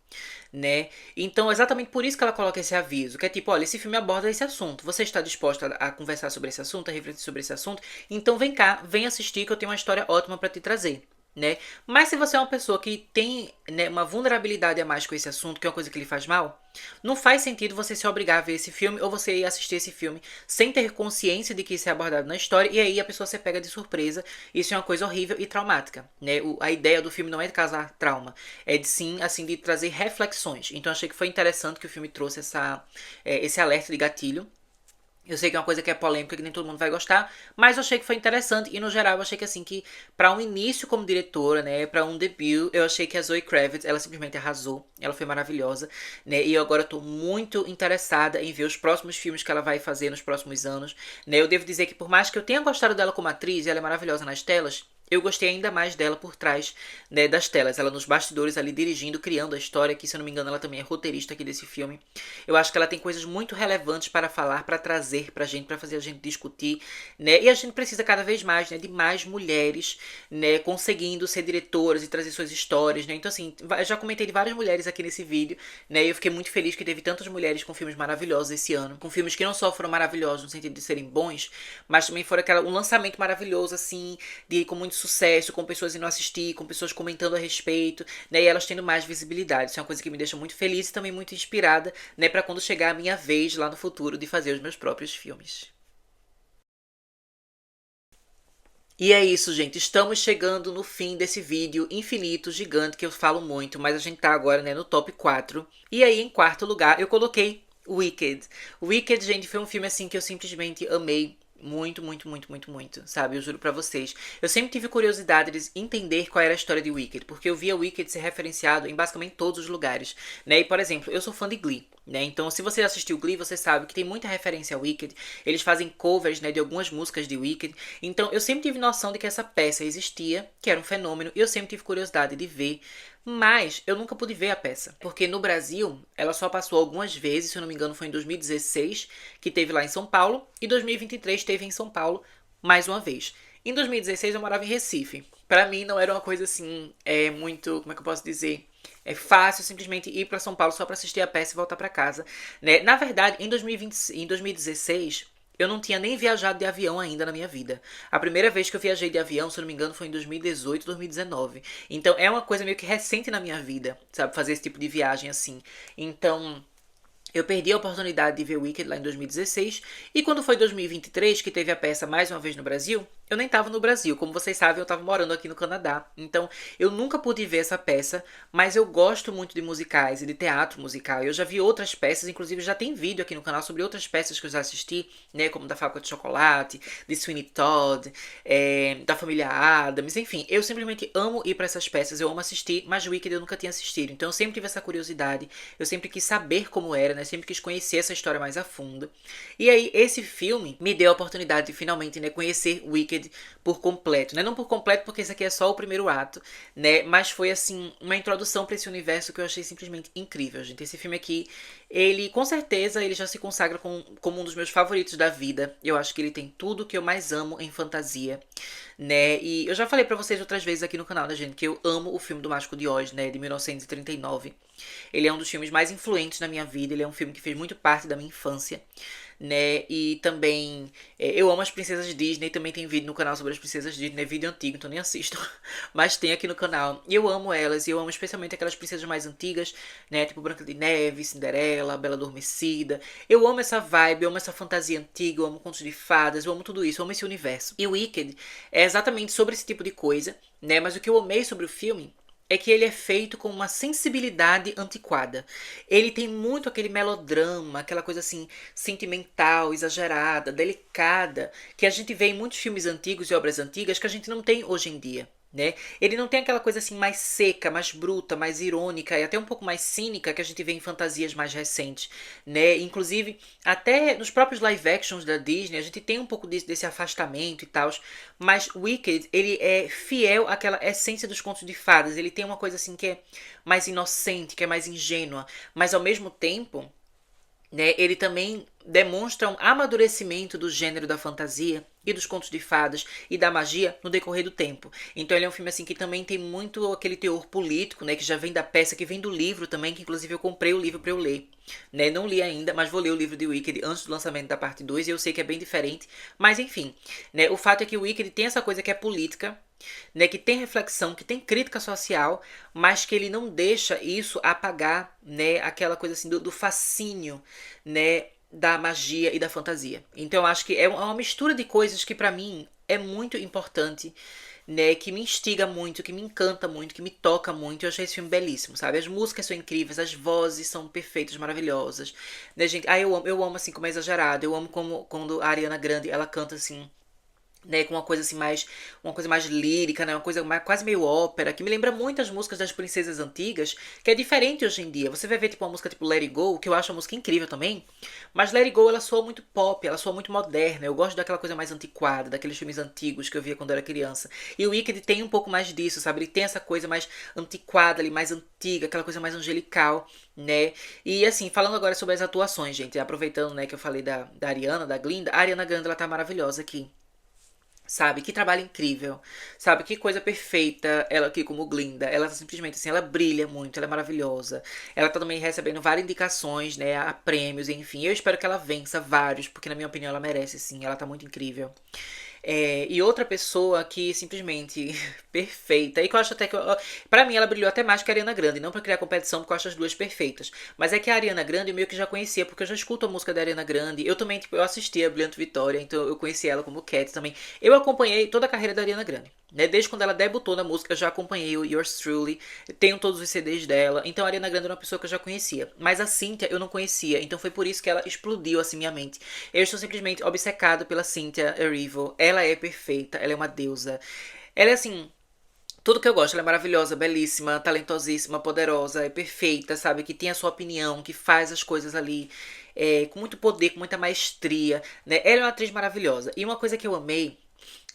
né? Então, exatamente por isso que ela coloca esse aviso, que é tipo, olha, esse filme aborda esse assunto. Você está disposta a conversar sobre esse assunto, a refletir sobre esse assunto? Então, vem cá, vem assistir que eu tenho uma história ótima para te trazer. Né? Mas se você é uma pessoa que tem, né, uma vulnerabilidade a mais com esse assunto, que é uma coisa que lhe faz mal, não faz sentido você se obrigar a ver esse filme ou você ir assistir esse filme sem ter consciência de que isso é abordado na história e aí a pessoa se pega de surpresa. Isso é uma coisa horrível e traumática, né? A ideia do filme não é de causar trauma, é de sim, assim, de trazer reflexões. Então achei que foi interessante que o filme trouxe esse alerta de gatilho. Eu sei que é uma coisa que é polêmica, que nem todo mundo vai gostar, mas eu achei que foi interessante e no geral eu achei que assim, que pra um início como diretora, né, pra um debut, eu achei que a Zoe Kravitz, ela simplesmente arrasou, ela foi maravilhosa, né, e eu agora tô muito interessada em ver os próximos filmes que ela vai fazer nos próximos anos, né, eu devo dizer que por mais que eu tenha gostado dela como atriz, e ela é maravilhosa nas telas, eu gostei ainda mais dela por trás, né, das telas. Ela nos bastidores ali dirigindo, criando a história, que se eu não me engano ela também é roteirista aqui desse filme. Eu acho que ela tem coisas muito relevantes para falar, para trazer pra gente, para fazer a gente discutir, né? E a gente precisa cada vez mais, né, de mais mulheres, né, conseguindo ser diretoras e trazer suas histórias, né? Então assim, eu já comentei de várias mulheres aqui nesse vídeo, né? E eu fiquei muito feliz que teve tantas mulheres com filmes maravilhosos esse ano, com filmes que não só foram maravilhosos no sentido de serem bons, mas também foram um lançamento maravilhoso assim, de com muito sucesso, com pessoas indo assistir, com pessoas comentando a respeito, né? E elas tendo mais visibilidade. Isso é uma coisa que me deixa muito feliz e também muito inspirada, né, para quando chegar a minha vez lá no futuro de fazer os meus próprios filmes. E é isso, gente. Estamos chegando no fim desse vídeo infinito, gigante, que eu falo muito, mas a gente tá agora, né, no top 4. E aí, em quarto lugar, eu coloquei Wicked. Wicked, gente, foi um filme assim que eu simplesmente amei muito, muito, muito, muito, muito, sabe? Eu juro pra vocês. Eu sempre tive curiosidade de entender qual era a história de Wicked, porque eu via Wicked ser referenciado em basicamente todos os lugares, né? E, por exemplo, eu sou fã de Glee, né? Então, se você assistiu Glee, você sabe que tem muita referência a Wicked. Eles fazem covers, né, de algumas músicas de Wicked. Então, eu sempre tive noção de que essa peça existia, que era um fenômeno, e eu sempre tive curiosidade de ver, Mas eu nunca pude ver a peça, porque no Brasil ela só passou algumas vezes, se eu não me engano foi em 2016, que teve lá em São Paulo, e 2023 teve em São Paulo mais uma vez. Em 2016 eu morava em Recife. Pra mim não era uma coisa assim, muito, como é que eu posso dizer? É fácil simplesmente ir pra São Paulo só pra assistir a peça e voltar pra casa, né? Na verdade, em 2016, eu não tinha nem viajado de avião ainda na minha vida. A primeira vez que eu viajei de avião, se eu não me engano, foi em 2018, 2019. Então é uma coisa meio que recente na minha vida, sabe? Fazer esse tipo de viagem assim. Então, eu perdi a oportunidade de ver Wicked lá em 2016. E quando foi 2023, que teve a peça mais uma vez no Brasil, eu nem tava no Brasil. Como vocês sabem, eu tava morando aqui no Canadá. Então, eu nunca pude ver essa peça, mas eu gosto muito de musicais e de teatro musical. Eu já vi outras peças, inclusive já tem vídeo aqui no canal sobre outras peças que eu já assisti, né? Como da Fábrica de Chocolate, de Sweeney Todd, da Família Addams, enfim. Eu simplesmente amo ir pra essas peças, eu amo assistir, mas Wicked eu nunca tinha assistido. Então, eu sempre tive essa curiosidade, eu sempre quis saber como era, né? Sempre quis conhecer essa história mais a fundo. E aí, esse filme me deu a oportunidade de finalmente, né, conhecer Wicked por completo, né? Não por completo porque esse aqui é só o primeiro ato, né? Mas foi assim uma introdução para esse universo que eu achei simplesmente incrível, gente. Esse filme aqui, ele com certeza ele já se consagra como um dos meus favoritos da vida. Eu acho que ele tem tudo que eu mais amo em fantasia, né? E eu já falei pra vocês outras vezes aqui no canal, né, gente, que eu amo o filme do Mágico de Oz, né, de 1939. Ele é um dos filmes mais influentes na minha vida, ele é um filme que fez muito parte da minha infância, né? E também eu amo as princesas Disney, também tem vídeo no canal sobre as princesas Disney, é vídeo antigo, então nem assisto, mas tem aqui no canal. E eu amo elas, e eu amo especialmente aquelas princesas mais antigas, né? Tipo Branca de Neve, Cinderela, Bela Adormecida. Eu amo essa vibe, eu amo essa fantasia antiga, eu amo contos de fadas, eu amo tudo isso, eu amo esse universo. E o Wicked é exatamente sobre esse tipo de coisa, né? Mas o que eu amei sobre o filme é que ele é feito com uma sensibilidade antiquada. Ele tem muito aquele melodrama, aquela coisa assim, sentimental, exagerada, delicada, que a gente vê em muitos filmes antigos e obras antigas que a gente não tem hoje em dia. Né? Ele não tem aquela coisa assim mais seca, mais bruta, mais irônica e até um pouco mais cínica que a gente vê em fantasias mais recentes, né? Inclusive, até nos próprios live actions da Disney, a gente tem um pouco desse afastamento e tal, mas Wicked, ele é fiel àquela essência dos contos de fadas. Ele tem uma coisa assim que é mais inocente, que é mais ingênua, mas ao mesmo tempo, né, ele também demonstra um amadurecimento do gênero da fantasia e dos contos de fadas e da magia no decorrer do tempo. Então ele é um filme assim que também tem muito aquele teor político, né, que já vem da peça, que vem do livro também, que inclusive eu comprei o livro para eu ler, né? Não li ainda, mas vou ler o livro de Wicked antes do lançamento da parte 2 e eu sei que é bem diferente, mas enfim, né, o fato é que o Wicked tem essa coisa que é política, né, que tem reflexão, que tem crítica social, mas que ele não deixa isso apagar, né, aquela coisa assim do fascínio, né, da magia e da fantasia. Então eu acho que é uma mistura de coisas que pra mim é muito importante, né, que me instiga muito, que me encanta muito, que me toca muito. Eu achei esse filme belíssimo, sabe? As músicas são incríveis, as vozes são perfeitas, maravilhosas, né, gente? Ah, eu amo assim como é exagerado. Eu amo como quando a Ariana Grande, ela canta assim, né, com uma coisa mais lírica, né, uma coisa mais, quase meio ópera, que me lembra muito as músicas das princesas antigas, que é diferente hoje em dia. Você vai ver tipo uma música tipo Let It Go, que eu acho uma música incrível também, mas Let It Go ela soa muito pop, ela soa muito moderna. Eu gosto daquela coisa mais antiquada, daqueles filmes antigos que eu via quando eu era criança. E o Wicked tem um pouco mais disso, sabe? Ele tem essa coisa mais antiquada ali, mais antiga, aquela coisa mais angelical, né? E assim, falando agora sobre as atuações, gente, aproveitando, né, que eu falei da Ariana, da Glinda, a Ariana Grande ela tá maravilhosa aqui. Sabe, que trabalho incrível. Sabe, que coisa perfeita. Ela aqui como Glinda. Ela tá simplesmente assim, ela brilha muito, ela é maravilhosa. Ela tá também recebendo várias indicações, né, a prêmios, enfim. Eu espero que ela vença vários, porque na minha opinião ela merece, sim. Ela tá muito incrível. E outra pessoa que simplesmente perfeita, e que eu acho até que. Pra mim, ela brilhou até mais que a Ariana Grande. Não pra criar competição, porque eu acho as duas perfeitas. Mas é que a Ariana Grande eu meio que já conhecia, porque eu já escuto a música da Ariana Grande. Eu também, tipo, eu assisti a Brilhante Vitória, então eu conheci ela como Cat também. Eu acompanhei toda a carreira da Ariana Grande. Né? Desde quando ela debutou na música, eu já acompanhei o Yours Truly. Tenho todos os CDs dela. Então a Ariana Grande era uma pessoa que eu já conhecia. Mas a Cynthia eu não conhecia. Então foi por isso que ela explodiu assim minha mente. Eu estou simplesmente obcecado pela Cynthia Erivo. Ela é perfeita, ela é uma deusa. Ela é assim, tudo que eu gosto, ela é maravilhosa, belíssima, talentosíssima, poderosa, é perfeita, sabe? Que tem a sua opinião, que faz as coisas ali com muito poder, com muita maestria, né? Ela é uma atriz maravilhosa. E uma coisa que eu amei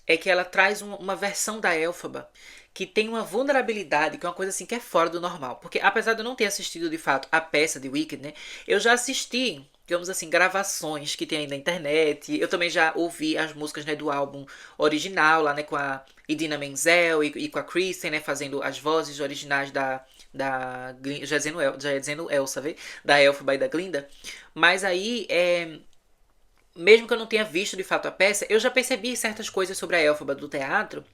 é que ela traz uma versão da Elphaba que tem uma vulnerabilidade, que é uma coisa assim que é fora do normal. Porque apesar de eu não ter assistido de fato a peça de Wicked, né, eu já assisti, digamos assim, gravações que tem aí na internet. Eu também já ouvi as músicas, né, do álbum original, lá, né, com a Idina Menzel e com a Kristen, né, fazendo as vozes originais já ia dizendo Elsa, vê? Da Elphaba e da Glinda. Mas aí, mesmo que eu não tenha visto de fato a peça, eu já percebi certas coisas sobre a Elphaba do teatro,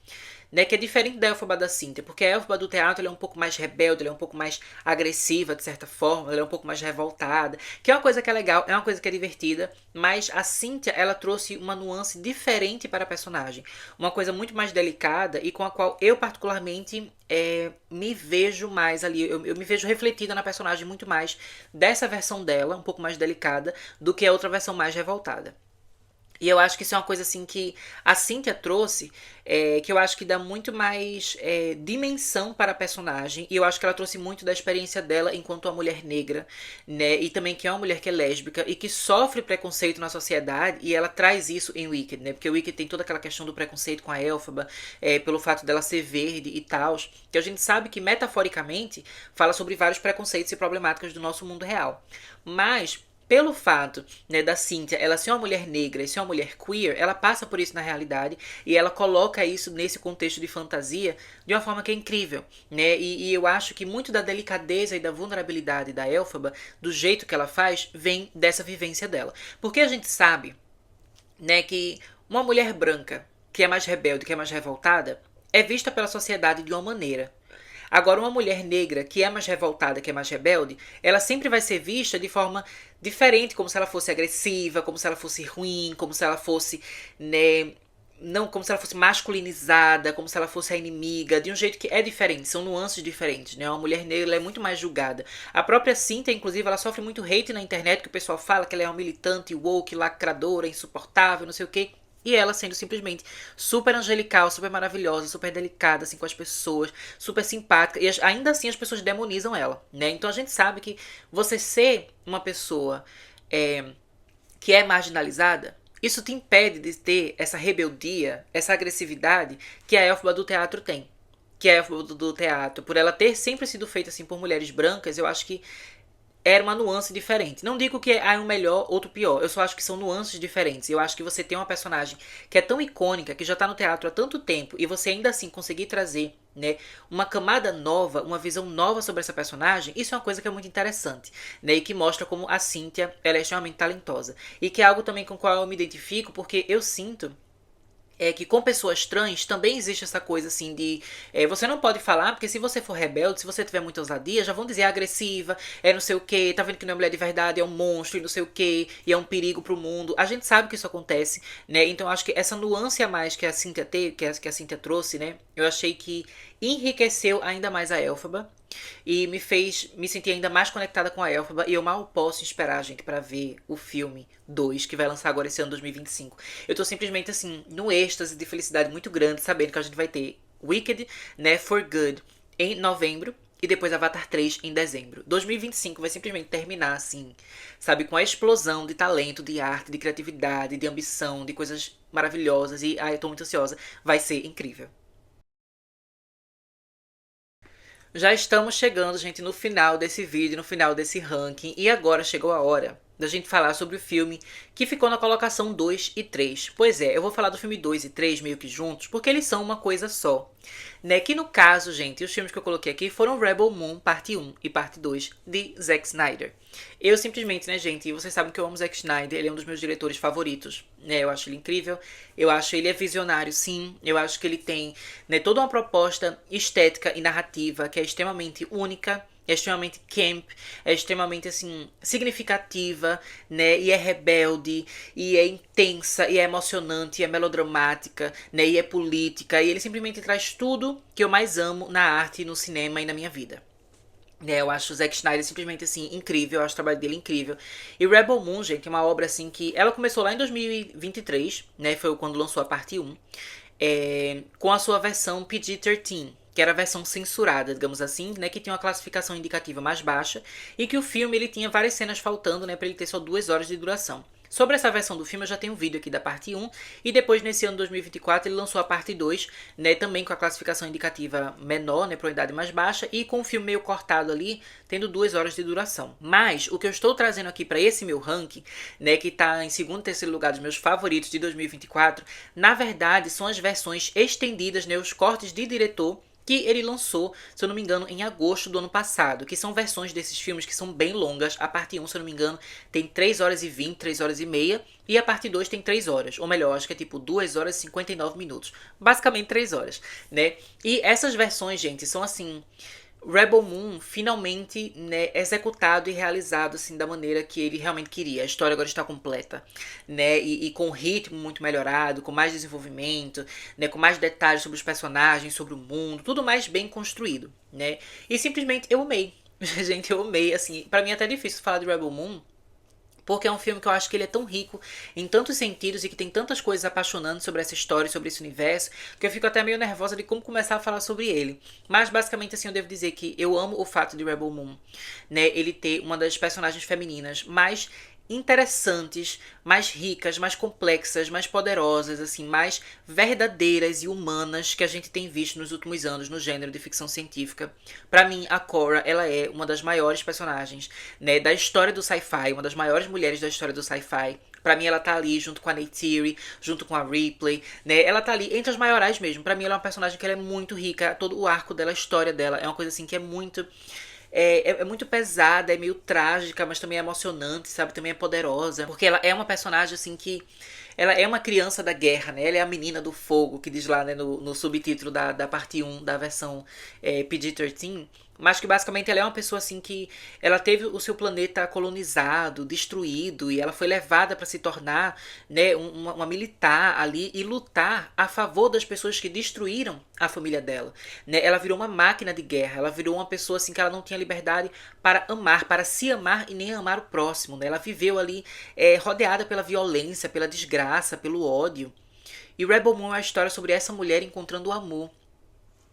né, que é diferente da Elphaba da Cynthia, porque a Elphaba do teatro ela é um pouco mais rebelde, ela é um pouco mais agressiva de certa forma, ela é um pouco mais revoltada, que é uma coisa que é legal, é uma coisa que é divertida, mas a Cynthia ela trouxe uma nuance diferente para a personagem, uma coisa muito mais delicada e com a qual eu particularmente me vejo mais ali, eu me vejo refletida na personagem muito mais dessa versão dela, um pouco mais delicada, do que a outra versão mais revoltada. E eu acho que isso é uma coisa assim que a Cynthia trouxe, que eu acho que dá muito mais dimensão para a personagem. E eu acho que ela trouxe muito da experiência dela enquanto uma mulher negra, né? E também que é uma mulher que é lésbica e que sofre preconceito na sociedade. E ela traz isso em Wicked, né? Porque Wicked tem toda aquela questão do preconceito com a Elphaba, pelo fato dela ser verde e tal. Que a gente sabe que metaforicamente fala sobre vários preconceitos e problemáticas do nosso mundo real. Mas pelo fato, né, da Cynthia ela ser uma mulher negra e ser uma mulher queer, ela passa por isso na realidade e ela coloca isso nesse contexto de fantasia de uma forma que é incrível, né? E eu acho que muito da delicadeza e da vulnerabilidade da Elphaba, do jeito que ela faz, vem dessa vivência dela. Porque a gente sabe, né, que uma mulher branca que é mais rebelde, que é mais revoltada, é vista pela sociedade de uma maneira. Agora, uma mulher negra que é mais revoltada, que é mais rebelde, ela sempre vai ser vista de forma diferente, como se ela fosse agressiva, como se ela fosse ruim, como se ela fosse, né, não, como se ela fosse masculinizada, como se ela fosse a inimiga, de um jeito que é diferente, são nuances diferentes, né? Uma mulher negra ela é muito mais julgada. A própria Cynthia, inclusive, ela sofre muito hate na internet, que o pessoal fala que ela é uma militante woke, lacradora, insuportável, não sei o quê. E ela sendo simplesmente super angelical, super maravilhosa, super delicada assim com as pessoas, super simpática. E ainda assim as pessoas demonizam ela, né? Então a gente sabe que você ser uma pessoa é, que é marginalizada, isso te impede de ter essa rebeldia, essa agressividade que a Elfba do teatro tem. Que a Elfba do teatro, por ela ter sempre sido feita assim por mulheres brancas, eu acho que era uma nuance diferente. Não digo que há um melhor, outro pior. Eu só acho que são nuances diferentes. Eu acho que você tem uma personagem que é tão icônica, que já tá no teatro há tanto tempo, e você ainda assim conseguir trazer, né, uma camada nova, uma visão nova sobre essa personagem, isso é uma coisa que é muito interessante, né, e que mostra como a Cynthia, ela é extremamente talentosa. E que é algo também com o qual eu me identifico, porque eu sinto que com pessoas trans também existe essa coisa assim de você não pode falar, porque se você for rebelde, se você tiver muita ousadia, já vão dizer agressiva, é não sei o que, tá vendo que não é mulher de verdade, é um monstro e não sei o que, e é um perigo pro mundo. A gente sabe que isso acontece, né? Então acho que essa nuance a mais que a Cynthia teve, que a Cynthia trouxe, né? Eu achei que enriqueceu ainda mais a Elphaba e me fez me sentir ainda mais conectada com a Elphaba. E eu mal posso esperar, gente, pra ver o filme 2 que vai lançar agora esse ano 2025. Eu tô simplesmente assim, no êxtase de felicidade muito grande, sabendo que a gente vai ter Wicked, né, For Good em novembro. E depois Avatar 3 em dezembro. 2025 vai simplesmente terminar assim, sabe? Com a explosão de talento, de arte, de criatividade, de ambição, de coisas maravilhosas. E eu tô muito ansiosa. Vai ser incrível. Já estamos chegando, gente, no final desse vídeo, no final desse ranking. E agora chegou a hora da gente falar sobre o filme que ficou na colocação 2 e 3. Pois é, eu vou falar do filme 2 e 3 meio que juntos, porque eles são uma coisa só. Né? Que no caso, gente, os filmes que eu coloquei aqui foram Rebel Moon, parte um e parte 2 de Zack Snyder. Eu simplesmente, né, gente, e vocês sabem que eu amo Zack Snyder, ele é um dos meus diretores favoritos, né? Eu acho ele incrível, eu acho ele é visionário, sim, eu acho que ele tem, né, toda uma proposta estética e narrativa que é extremamente única, é extremamente camp, é extremamente, assim, significativa, né? E é rebelde, e é intensa, e é emocionante, e é melodramática, né? E é política, e ele simplesmente traz tudo que eu mais amo na arte, no cinema e na minha vida. Eu acho o Zack Snyder simplesmente, assim, incrível. Eu acho o trabalho dele incrível. E Rebel Moon, gente, é uma obra, assim, que... Ela começou lá em 2023, né? Foi quando lançou a parte um. Com a sua versão PG-13, que era a versão censurada, digamos assim, né, que tinha uma classificação indicativa mais baixa e que o filme ele tinha várias cenas faltando, né, para ele ter só 2 horas de duração. Sobre essa versão do filme, eu já tenho um vídeo aqui da parte 1, e depois, nesse ano de 2024, ele lançou a parte 2, né, também com a classificação indicativa menor, né, para uma idade mais baixa, e com o filme meio cortado ali, tendo 2 horas de duração. Mas, o que eu estou trazendo aqui para esse meu ranking, né, que tá em segundo e terceiro lugar dos meus favoritos de 2024, na verdade, são as versões estendidas, né, os cortes de diretor, que ele lançou, se eu não me engano, em agosto do ano passado, que são versões desses filmes que são bem longas. A parte 1, se eu não me engano, tem 3 horas e 20, 3 horas e meia, e a parte 2 tem 3 horas, ou melhor, acho que é tipo 2 horas e 59 minutos. Basicamente 3 horas, né? E essas versões, gente, são assim... Rebel Moon finalmente, né, executado e realizado assim da maneira que ele realmente queria. A história agora está completa, né, e com o ritmo muito melhorado, com mais desenvolvimento, né, com mais detalhes sobre os personagens, sobre o mundo, tudo mais bem construído, né. E simplesmente eu amei. Gente, eu amei, assim, pra mim é até difícil falar de Rebel Moon, porque é um filme que eu acho que ele é tão rico em tantos sentidos e que tem tantas coisas apaixonantes sobre essa história e sobre esse universo, que eu fico até meio nervosa de como começar a falar sobre ele. Mas basicamente assim, eu devo dizer que eu amo o fato de Rebel Moon, né, ele ter uma das personagens femininas mais interessantes, mais ricas, mais complexas, mais poderosas, assim, mais verdadeiras e humanas que a gente tem visto nos últimos anos no gênero de ficção científica. Pra mim, a Cora, ela é uma das maiores personagens, né, da história do sci-fi, uma das maiores mulheres da história do sci-fi. Pra mim, ela tá ali junto com a Neytiri, junto com a Ripley, né? Ela tá ali entre as maiorais mesmo. Pra mim, ela é uma personagem que ela é muito rica. Todo o arco dela, a história dela, é uma coisa assim que é muito é muito pesada, é meio trágica, mas também é emocionante, sabe? Também é poderosa. Porque ela é uma personagem, assim, que... Ela é uma criança da guerra, né? Ela é a menina do fogo, que diz lá, né, no subtítulo da parte 1 da versão PG-13. Mas que basicamente ela é uma pessoa assim que ela teve o seu planeta colonizado, destruído, e ela foi levada para se tornar, né, uma militar ali e lutar a favor das pessoas que destruíram a família dela, né? Ela virou uma máquina de guerra, ela virou uma pessoa assim que ela não tinha liberdade para amar, para se amar e nem amar o próximo, né? Ela viveu ali rodeada pela violência, pela desgraça, pelo ódio. E Rebel Moon é a história sobre essa mulher encontrando o amor,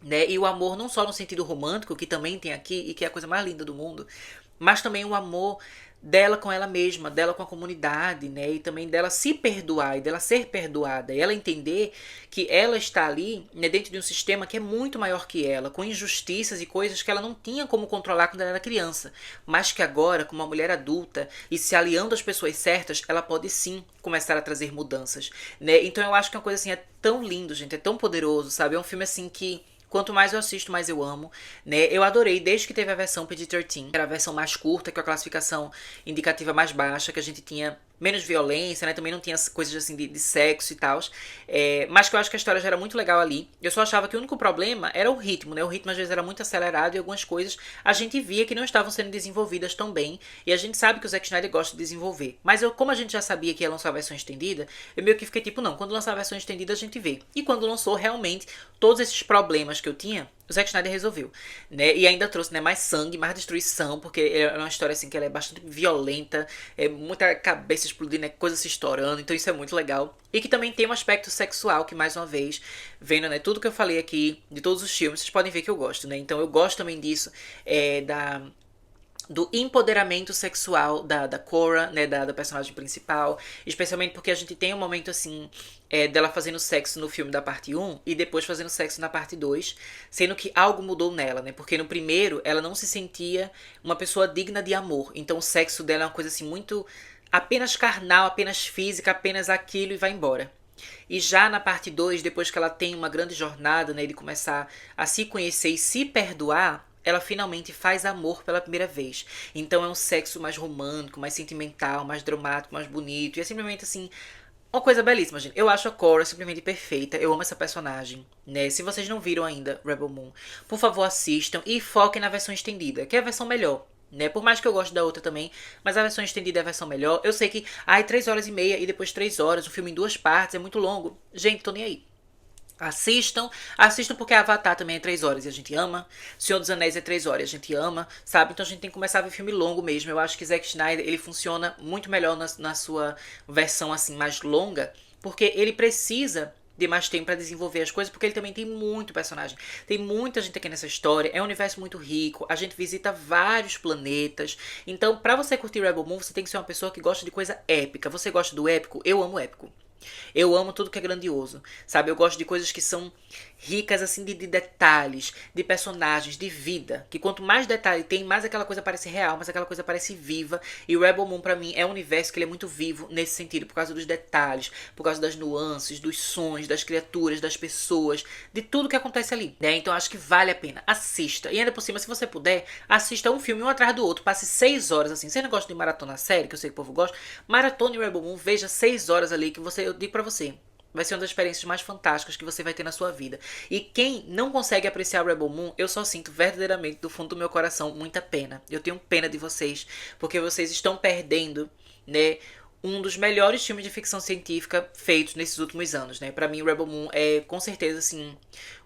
né? E o amor não só no sentido romântico, que também tem aqui e que é a coisa mais linda do mundo, mas também o amor dela com ela mesma, dela com a comunidade, né? E também dela se perdoar e dela ser perdoada. E ela entender que ela está ali, né, dentro de um sistema que é muito maior que ela, com injustiças e coisas que ela não tinha como controlar quando ela era criança, mas que agora, como uma mulher adulta e se aliando às pessoas certas, ela pode sim começar a trazer mudanças, né? Então eu acho que é uma coisa assim, é tão lindo, gente, é tão poderoso, sabe? É um filme assim que quanto mais eu assisto, mais eu amo, né? Eu adorei desde que teve a versão PG-13, que era a versão mais curta, com a classificação indicativa mais baixa, que a gente tinha menos violência, né? Também não tinha coisas assim de sexo e tal. Mas que eu acho que a história já era muito legal ali. Eu só achava que o único problema era o ritmo, né? O ritmo às vezes era muito acelerado e algumas coisas a gente via que não estavam sendo desenvolvidas tão bem. E a gente sabe que o Zack Snyder gosta de desenvolver. Mas como a gente já sabia que ia lançar a versão estendida, eu meio que fiquei tipo, não, quando lançar a versão estendida a gente vê. E quando lançou, realmente, todos esses problemas que eu tinha, o Zack Snyder resolveu, né? E ainda trouxe, né, mais sangue, mais destruição, porque é uma história assim que ela é bastante violenta, é muita cabeça explodindo, né, coisa se estourando, então isso é muito legal. E que também tem um aspecto sexual, que mais uma vez, vendo, né, tudo que eu falei aqui, de todos os filmes, vocês podem ver que eu gosto, né? Então eu gosto também disso, do empoderamento sexual da Cora, né, da personagem principal, especialmente porque a gente tem um momento assim, dela fazendo sexo no filme da parte 1 e depois fazendo sexo na parte 2, sendo que algo mudou nela, né, porque no primeiro ela não se sentia uma pessoa digna de amor, então o sexo dela é uma coisa assim muito apenas carnal, apenas física, apenas aquilo e vai embora. E já na parte 2, depois que ela tem uma grande jornada, né, de começar a se conhecer e se perdoar, ela finalmente faz amor pela primeira vez. Então é um sexo mais romântico, mais sentimental, mais dramático, mais bonito. E é simplesmente assim, uma coisa belíssima, gente. Eu acho a Cora simplesmente perfeita. Eu amo essa personagem, né? Se vocês não viram ainda Rebel Moon, por favor assistam e foquem na versão estendida, que é a versão melhor. Né? Por mais que eu goste da outra também, mas a versão estendida é a versão melhor. Eu sei que, 3 horas e meia e depois 3 horas, o filme em 2 partes, é muito longo. Gente, tô nem aí. Assistam porque Avatar também é 3 horas e a gente ama. Senhor dos Anéis é 3 horas e a gente ama, sabe? Então a gente tem que começar a ver filme longo mesmo. Eu acho que Zack Snyder, ele funciona muito melhor na sua versão assim mais longa, porque ele precisa de mais tempo pra desenvolver as coisas, porque ele também tem muito personagem. Tem muita gente aqui nessa história, é um universo muito rico, a gente visita vários planetas. Então, pra você curtir Rebel Moon, você tem que ser uma pessoa que gosta de coisa épica. Você gosta do épico? Eu amo épico. Eu amo tudo que é grandioso, sabe? Eu gosto de coisas que são ricas, assim, de detalhes, de personagens, de vida. Que quanto mais detalhe tem, mais aquela coisa parece real, mais aquela coisa parece viva. E o Rebel Moon, pra mim, é um universo que ele é muito vivo nesse sentido, por causa dos detalhes, por causa das nuances, dos sons, das criaturas, das pessoas, de tudo que acontece ali, né? Então acho que vale a pena. Assista. E ainda por cima, se você puder, assista um filme um atrás do outro. Passe 6 horas, assim. Você não gosta de maratona série, que eu sei que o povo gosta, maratona e Rebel Moon, veja 6 horas ali, que você, eu digo pra você, vai ser uma das experiências mais fantásticas que você vai ter na sua vida. E quem não consegue apreciar Rebel Moon, eu só sinto verdadeiramente do fundo do meu coração muita pena. Eu tenho pena de vocês, porque vocês estão perdendo, né, um dos melhores filmes de ficção científica feitos nesses últimos anos, né? Pra mim, Rebel Moon é, com certeza, assim,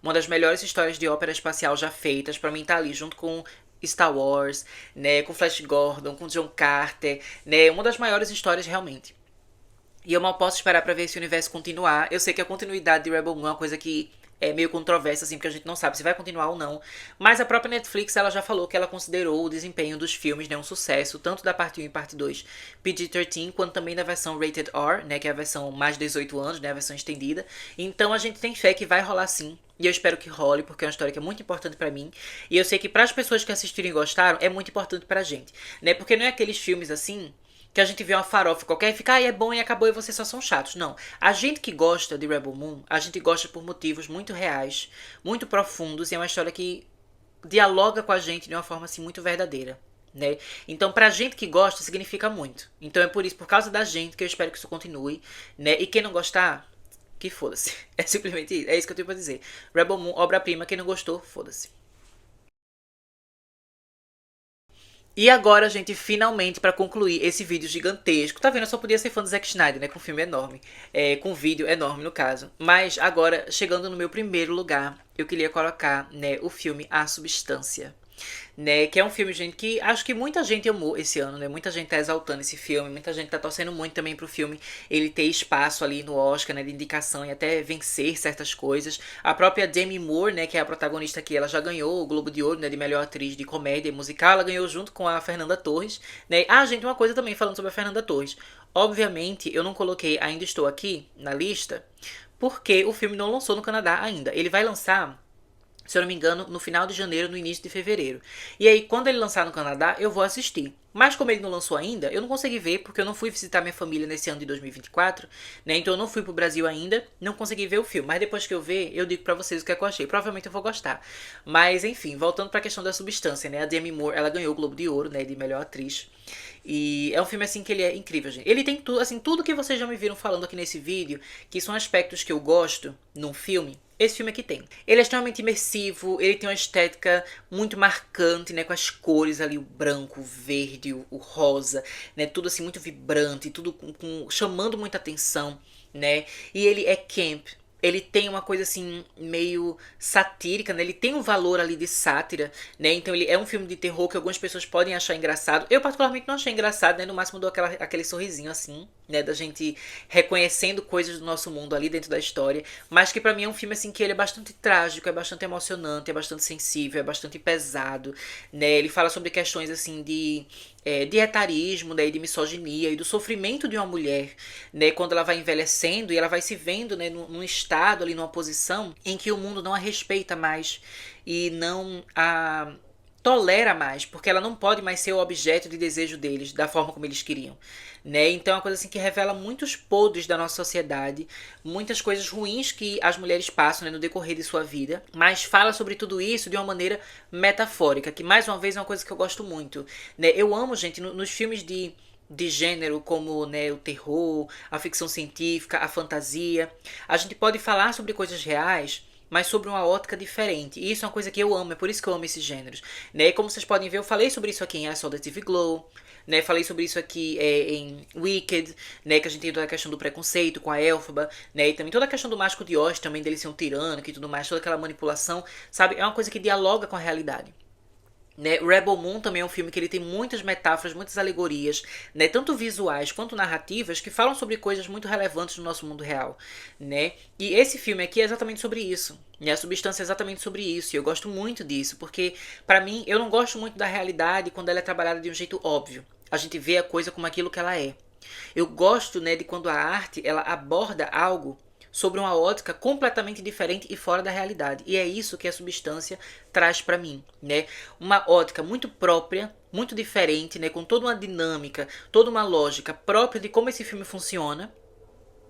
uma das melhores histórias de ópera espacial já feitas. Pra mim, tá ali junto com Star Wars, né, com Flash Gordon, com John Carter, né? Uma das maiores histórias realmente. E eu mal posso esperar pra ver esse universo continuar. Eu sei que a continuidade de Rebel Moon é uma coisa que é meio controversa, assim, porque a gente não sabe se vai continuar ou não. Mas a própria Netflix, ela já falou que ela considerou o desempenho dos filmes, né, um sucesso, tanto da parte 1 e parte 2 PG-13, quanto também da versão Rated R, né, que é a versão mais de 18 anos, né, a versão estendida. Então a gente tem fé que vai rolar sim. E eu espero que role, porque é uma história que é muito importante pra mim. E eu sei que para as pessoas que assistiram e gostaram, é muito importante pra gente, né? Porque não é aqueles filmes assim que a gente vê uma farofa qualquer e fica, é bom e acabou e vocês só são chatos. Não. A gente que gosta de Rebel Moon, a gente gosta por motivos muito reais, muito profundos, e é uma história que dialoga com a gente de uma forma assim muito verdadeira, né? Então, pra gente que gosta, significa muito. Então é por isso, por causa da gente, que eu espero que isso continue, né? E quem não gostar, que foda-se. É simplesmente isso. É isso que eu tenho pra dizer. Rebel Moon, obra-prima, quem não gostou, foda-se. E agora, gente, finalmente, pra concluir esse vídeo gigantesco. Tá vendo? Eu só podia ser fã do Zack Snyder, né? Com um filme enorme. Com um vídeo enorme, no caso. Mas agora, chegando no meu primeiro lugar, eu queria colocar, né, o filme A Substância. Né, que é um filme, gente, que acho que muita gente amou esse ano, né? Muita gente tá exaltando esse filme, muita gente tá torcendo muito também pro filme ele ter espaço ali no Oscar, né, de indicação e até vencer certas coisas. A própria Demi Moore, né, que é a protagonista aqui, ela já ganhou o Globo de Ouro, né, de melhor atriz de comédia musical, ela ganhou junto com a Fernanda Torres, né? Ah, gente, uma coisa também falando sobre a Fernanda Torres. Obviamente, eu não coloquei Ainda Estou Aqui na lista, porque o filme não lançou no Canadá ainda. Ele vai lançar, se eu não me engano, no final de janeiro, no início de fevereiro. E aí, quando ele lançar no Canadá, eu vou assistir. Mas como ele não lançou ainda, eu não consegui ver, porque eu não fui visitar minha família nesse ano de 2024, né? Então eu não fui pro Brasil ainda, não consegui ver o filme. Mas depois que eu ver, eu digo pra vocês o que é que eu achei. Provavelmente eu vou gostar. Mas enfim, voltando pra questão da substância, né? A Demi Moore, ela ganhou o Globo de Ouro, né? De melhor atriz. E é um filme assim que ele é incrível, gente. Ele tem tudo, assim, tudo que vocês já me viram falando aqui nesse vídeo, que são aspectos que eu gosto num filme. Esse filme aqui tem. Ele é extremamente imersivo, ele tem uma estética muito marcante, né? Com as cores ali, o branco, o verde, o rosa, né? Tudo assim muito vibrante, tudo chamando muita atenção, né? E ele é camp. Ele tem uma coisa assim, meio satírica, né? Ele tem um valor ali de sátira, né? Então ele é um filme de terror que algumas pessoas podem achar engraçado. Eu particularmente não achei engraçado, né? No máximo dou aquele sorrisinho assim, né? Da gente reconhecendo coisas do nosso mundo ali dentro da história. Mas que pra mim é um filme assim que ele é bastante trágico, é bastante emocionante, é bastante sensível, é bastante pesado, né? Ele fala sobre questões assim de etarismo, né, e de misoginia e do sofrimento de uma mulher, né, quando ela vai envelhecendo e ela vai se vendo, né, num estado ali, numa posição em que o mundo não a respeita mais e não a tolera mais, porque ela não pode mais ser o objeto de desejo deles, da forma como eles queriam, né? Então é uma coisa assim que revela muitos podres da nossa sociedade, muitas coisas ruins que as mulheres passam, né, no decorrer de sua vida, mas fala sobre tudo isso de uma maneira metafórica, que mais uma vez é uma coisa que eu gosto muito, né? Eu amo, gente, nos filmes de gênero como, né, o terror, a ficção científica, a fantasia, a gente pode falar sobre coisas reais, mas sobre uma ótica diferente. E isso é uma coisa que eu amo, é por isso que eu amo esses gêneros, né? Como vocês podem ver, eu falei sobre isso aqui em I Saw the TV Glow, né? Falei sobre isso aqui em Wicked, né? Que a gente tem toda a questão do preconceito com a Elphaba, né? E também toda a questão do Mágico de Oz, também dele ser um tirano e tudo mais, toda aquela manipulação, sabe? É uma coisa que dialoga com a realidade. Né, Rebel Moon também é um filme que ele tem muitas metáforas, muitas alegorias, né, tanto visuais quanto narrativas, que falam sobre coisas muito relevantes no nosso mundo real, né? E esse filme aqui é exatamente sobre isso, né? A Substância é exatamente sobre isso, e eu gosto muito disso, porque pra mim eu não gosto muito da realidade quando ela é trabalhada de um jeito óbvio. A gente vê a coisa como aquilo que ela é. Eu gosto, né, de quando a arte ela aborda algo sobre uma ótica completamente diferente e fora da realidade. E é isso que a Substância traz pra mim, né? Uma ótica muito própria, muito diferente, né, com toda uma dinâmica, toda uma lógica própria de como esse filme funciona,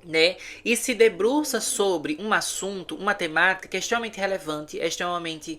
né? E se debruça sobre um assunto, uma temática que é extremamente relevante, é extremamente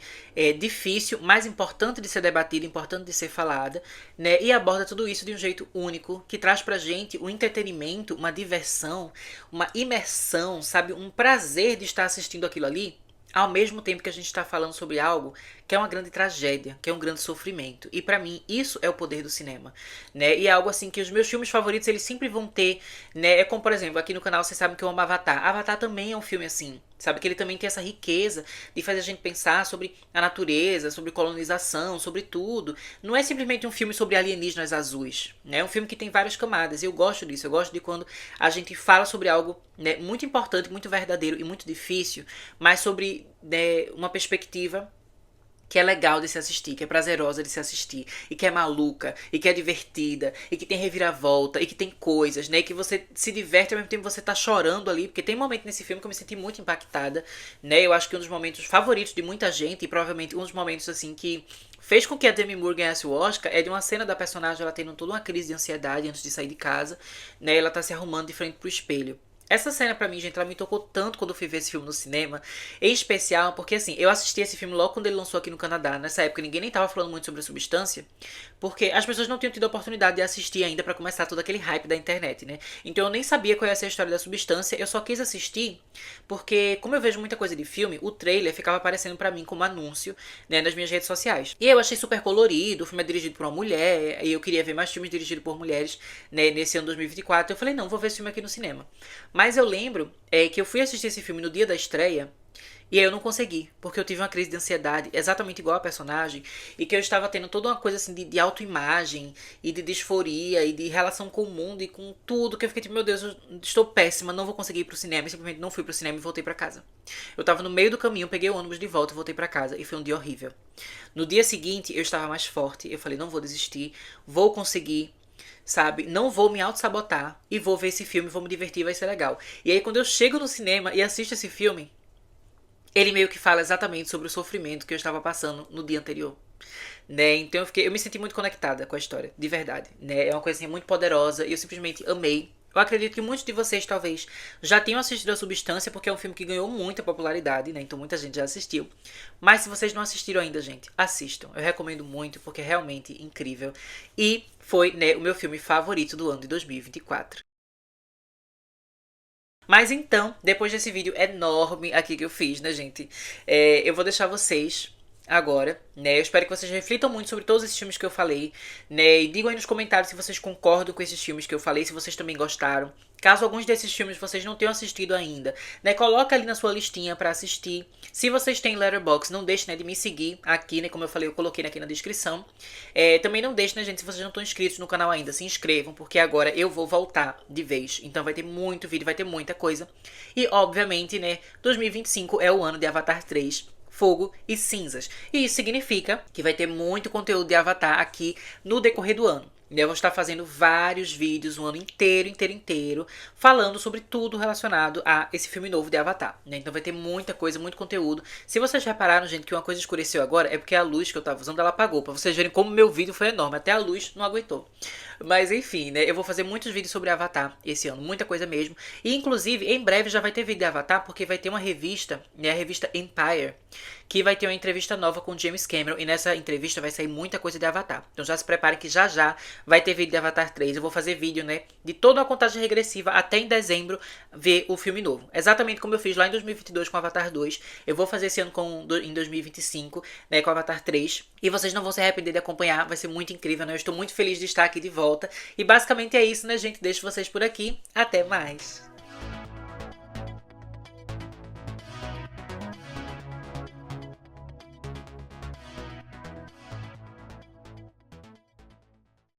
difícil, mas importante de ser debatida, importante de ser falada, né? E aborda tudo isso de um jeito único, que traz pra gente um entretenimento, uma diversão, uma imersão, sabe? Um prazer de estar assistindo aquilo ali, ao mesmo tempo que a gente está falando sobre algo que é uma grande tragédia, que é um grande sofrimento. E pra mim, isso é o poder do cinema, né? E é algo assim que os meus filmes favoritos, eles sempre vão ter, né? É como, por exemplo, aqui no canal vocês sabem que eu amo Avatar. Avatar também é um filme assim, sabe? Que ele também tem essa riqueza de fazer a gente pensar sobre a natureza, sobre colonização, sobre tudo. Não é simplesmente um filme sobre alienígenas azuis, né? É um filme que tem várias camadas. E eu gosto disso. Eu gosto de quando a gente fala sobre algo, né, muito importante, muito verdadeiro e muito difícil, mas sobre, né, uma perspectiva que é legal de se assistir, que é prazerosa de se assistir, e que é maluca, e que é divertida, e que tem reviravolta, e que tem coisas, né? E que você se diverte ao mesmo tempo que você tá chorando ali, porque tem momento nesse filme que eu me senti muito impactada, né? Eu acho que um dos momentos favoritos de muita gente, e provavelmente um dos momentos, assim, que fez com que a Demi Moore ganhasse o Oscar, é de uma cena da personagem, ela tendo toda uma crise de ansiedade antes de sair de casa, né? Ela tá se arrumando de frente pro espelho. Essa cena pra mim, gente, ela me tocou tanto quando eu fui ver esse filme no cinema. Em especial porque, assim, eu assisti esse filme logo quando ele lançou aqui no Canadá. Nessa época ninguém nem tava falando muito sobre a Substância, porque as pessoas não tinham tido a oportunidade de assistir ainda pra começar todo aquele hype da internet, né? Então eu nem sabia qual ia ser a história da Substância. Eu só quis assistir porque, como eu vejo muita coisa de filme, o trailer ficava aparecendo pra mim como anúncio, né, nas minhas redes sociais. E eu achei super colorido. O filme é dirigido por uma mulher, e eu queria ver mais filmes dirigidos por mulheres, né, nesse ano 2024. Eu falei, não, vou ver esse filme aqui no cinema. Mas eu lembro que eu fui assistir esse filme no dia da estreia, e aí eu não consegui, porque eu tive uma crise de ansiedade exatamente igual a personagem, e que eu estava tendo toda uma coisa assim de autoimagem, e de disforia, e de relação com o mundo, e com tudo, que eu fiquei tipo, meu Deus, eu estou péssima, não vou conseguir ir pro cinema, e simplesmente não fui pro cinema e voltei pra casa. Eu tava no meio do caminho, peguei o ônibus de volta e voltei pra casa, e foi um dia horrível. No dia seguinte, eu estava mais forte, eu falei, não vou desistir, vou conseguir, sabe? Não vou me auto-sabotar e vou ver esse filme, vou me divertir, vai ser legal. E aí quando eu chego no cinema e assisto esse filme, ele meio que fala exatamente sobre o sofrimento que eu estava passando no dia anterior, né? Então eu me senti muito conectada com a história, de verdade, né? É uma coisa assim, muito poderosa e eu simplesmente amei. Eu acredito que muitos de vocês talvez já tenham assistido a Substância, porque é um filme que ganhou muita popularidade, né? Então muita gente já assistiu. Mas se vocês não assistiram ainda, gente, assistam. Eu recomendo muito, porque é realmente incrível. E foi, né, o meu filme favorito do ano de 2024. Mas então, depois desse vídeo enorme aqui que eu fiz, né, gente? Eu vou deixar vocês agora, né? Eu espero que vocês reflitam muito sobre todos esses filmes que eu falei, né? E digam aí nos comentários se vocês concordam com esses filmes que eu falei, se vocês também gostaram. Caso alguns desses filmes vocês não tenham assistido ainda, né? Coloca ali na sua listinha pra assistir. Se vocês têm Letterboxd, não deixe, né, de me seguir aqui, né? Como eu falei, eu coloquei aqui na descrição. Também não deixe, né, gente, se vocês não estão inscritos no canal ainda, se inscrevam, porque agora eu vou voltar de vez. Então vai ter muito vídeo, vai ter muita coisa. E, obviamente, né, 2025 é o ano de Avatar 3. Fogo e Cinzas. E isso significa que vai ter muito conteúdo de Avatar aqui no decorrer do ano. Eu vou estar fazendo vários vídeos o ano inteiro, falando sobre tudo relacionado a esse filme novo de Avatar, né? Então vai ter muita coisa, muito conteúdo. Se vocês repararam, gente, que uma coisa escureceu agora, é porque a luz que eu tava usando, ela apagou. Pra vocês verem como meu vídeo foi enorme, até a luz não aguentou. Mas enfim, né? Eu vou fazer muitos vídeos sobre Avatar esse ano, muita coisa mesmo. E inclusive, em breve já vai ter vídeo de Avatar, porque vai ter uma revista, né? A revista Empire, que vai ter uma entrevista nova com James Cameron. E nessa entrevista vai sair muita coisa de Avatar. Então já se preparem que já já vai ter vídeo de Avatar 3. Eu vou fazer vídeo, né, de toda a contagem regressiva até em dezembro ver o filme novo. Exatamente como eu fiz lá em 2022 com Avatar 2. Eu vou fazer esse ano em 2025, né, com Avatar 3. E vocês não vão se arrepender de acompanhar. Vai ser muito incrível, né? Eu estou muito feliz de estar aqui de volta. E basicamente é isso, né, gente? Deixo vocês por aqui. Até mais.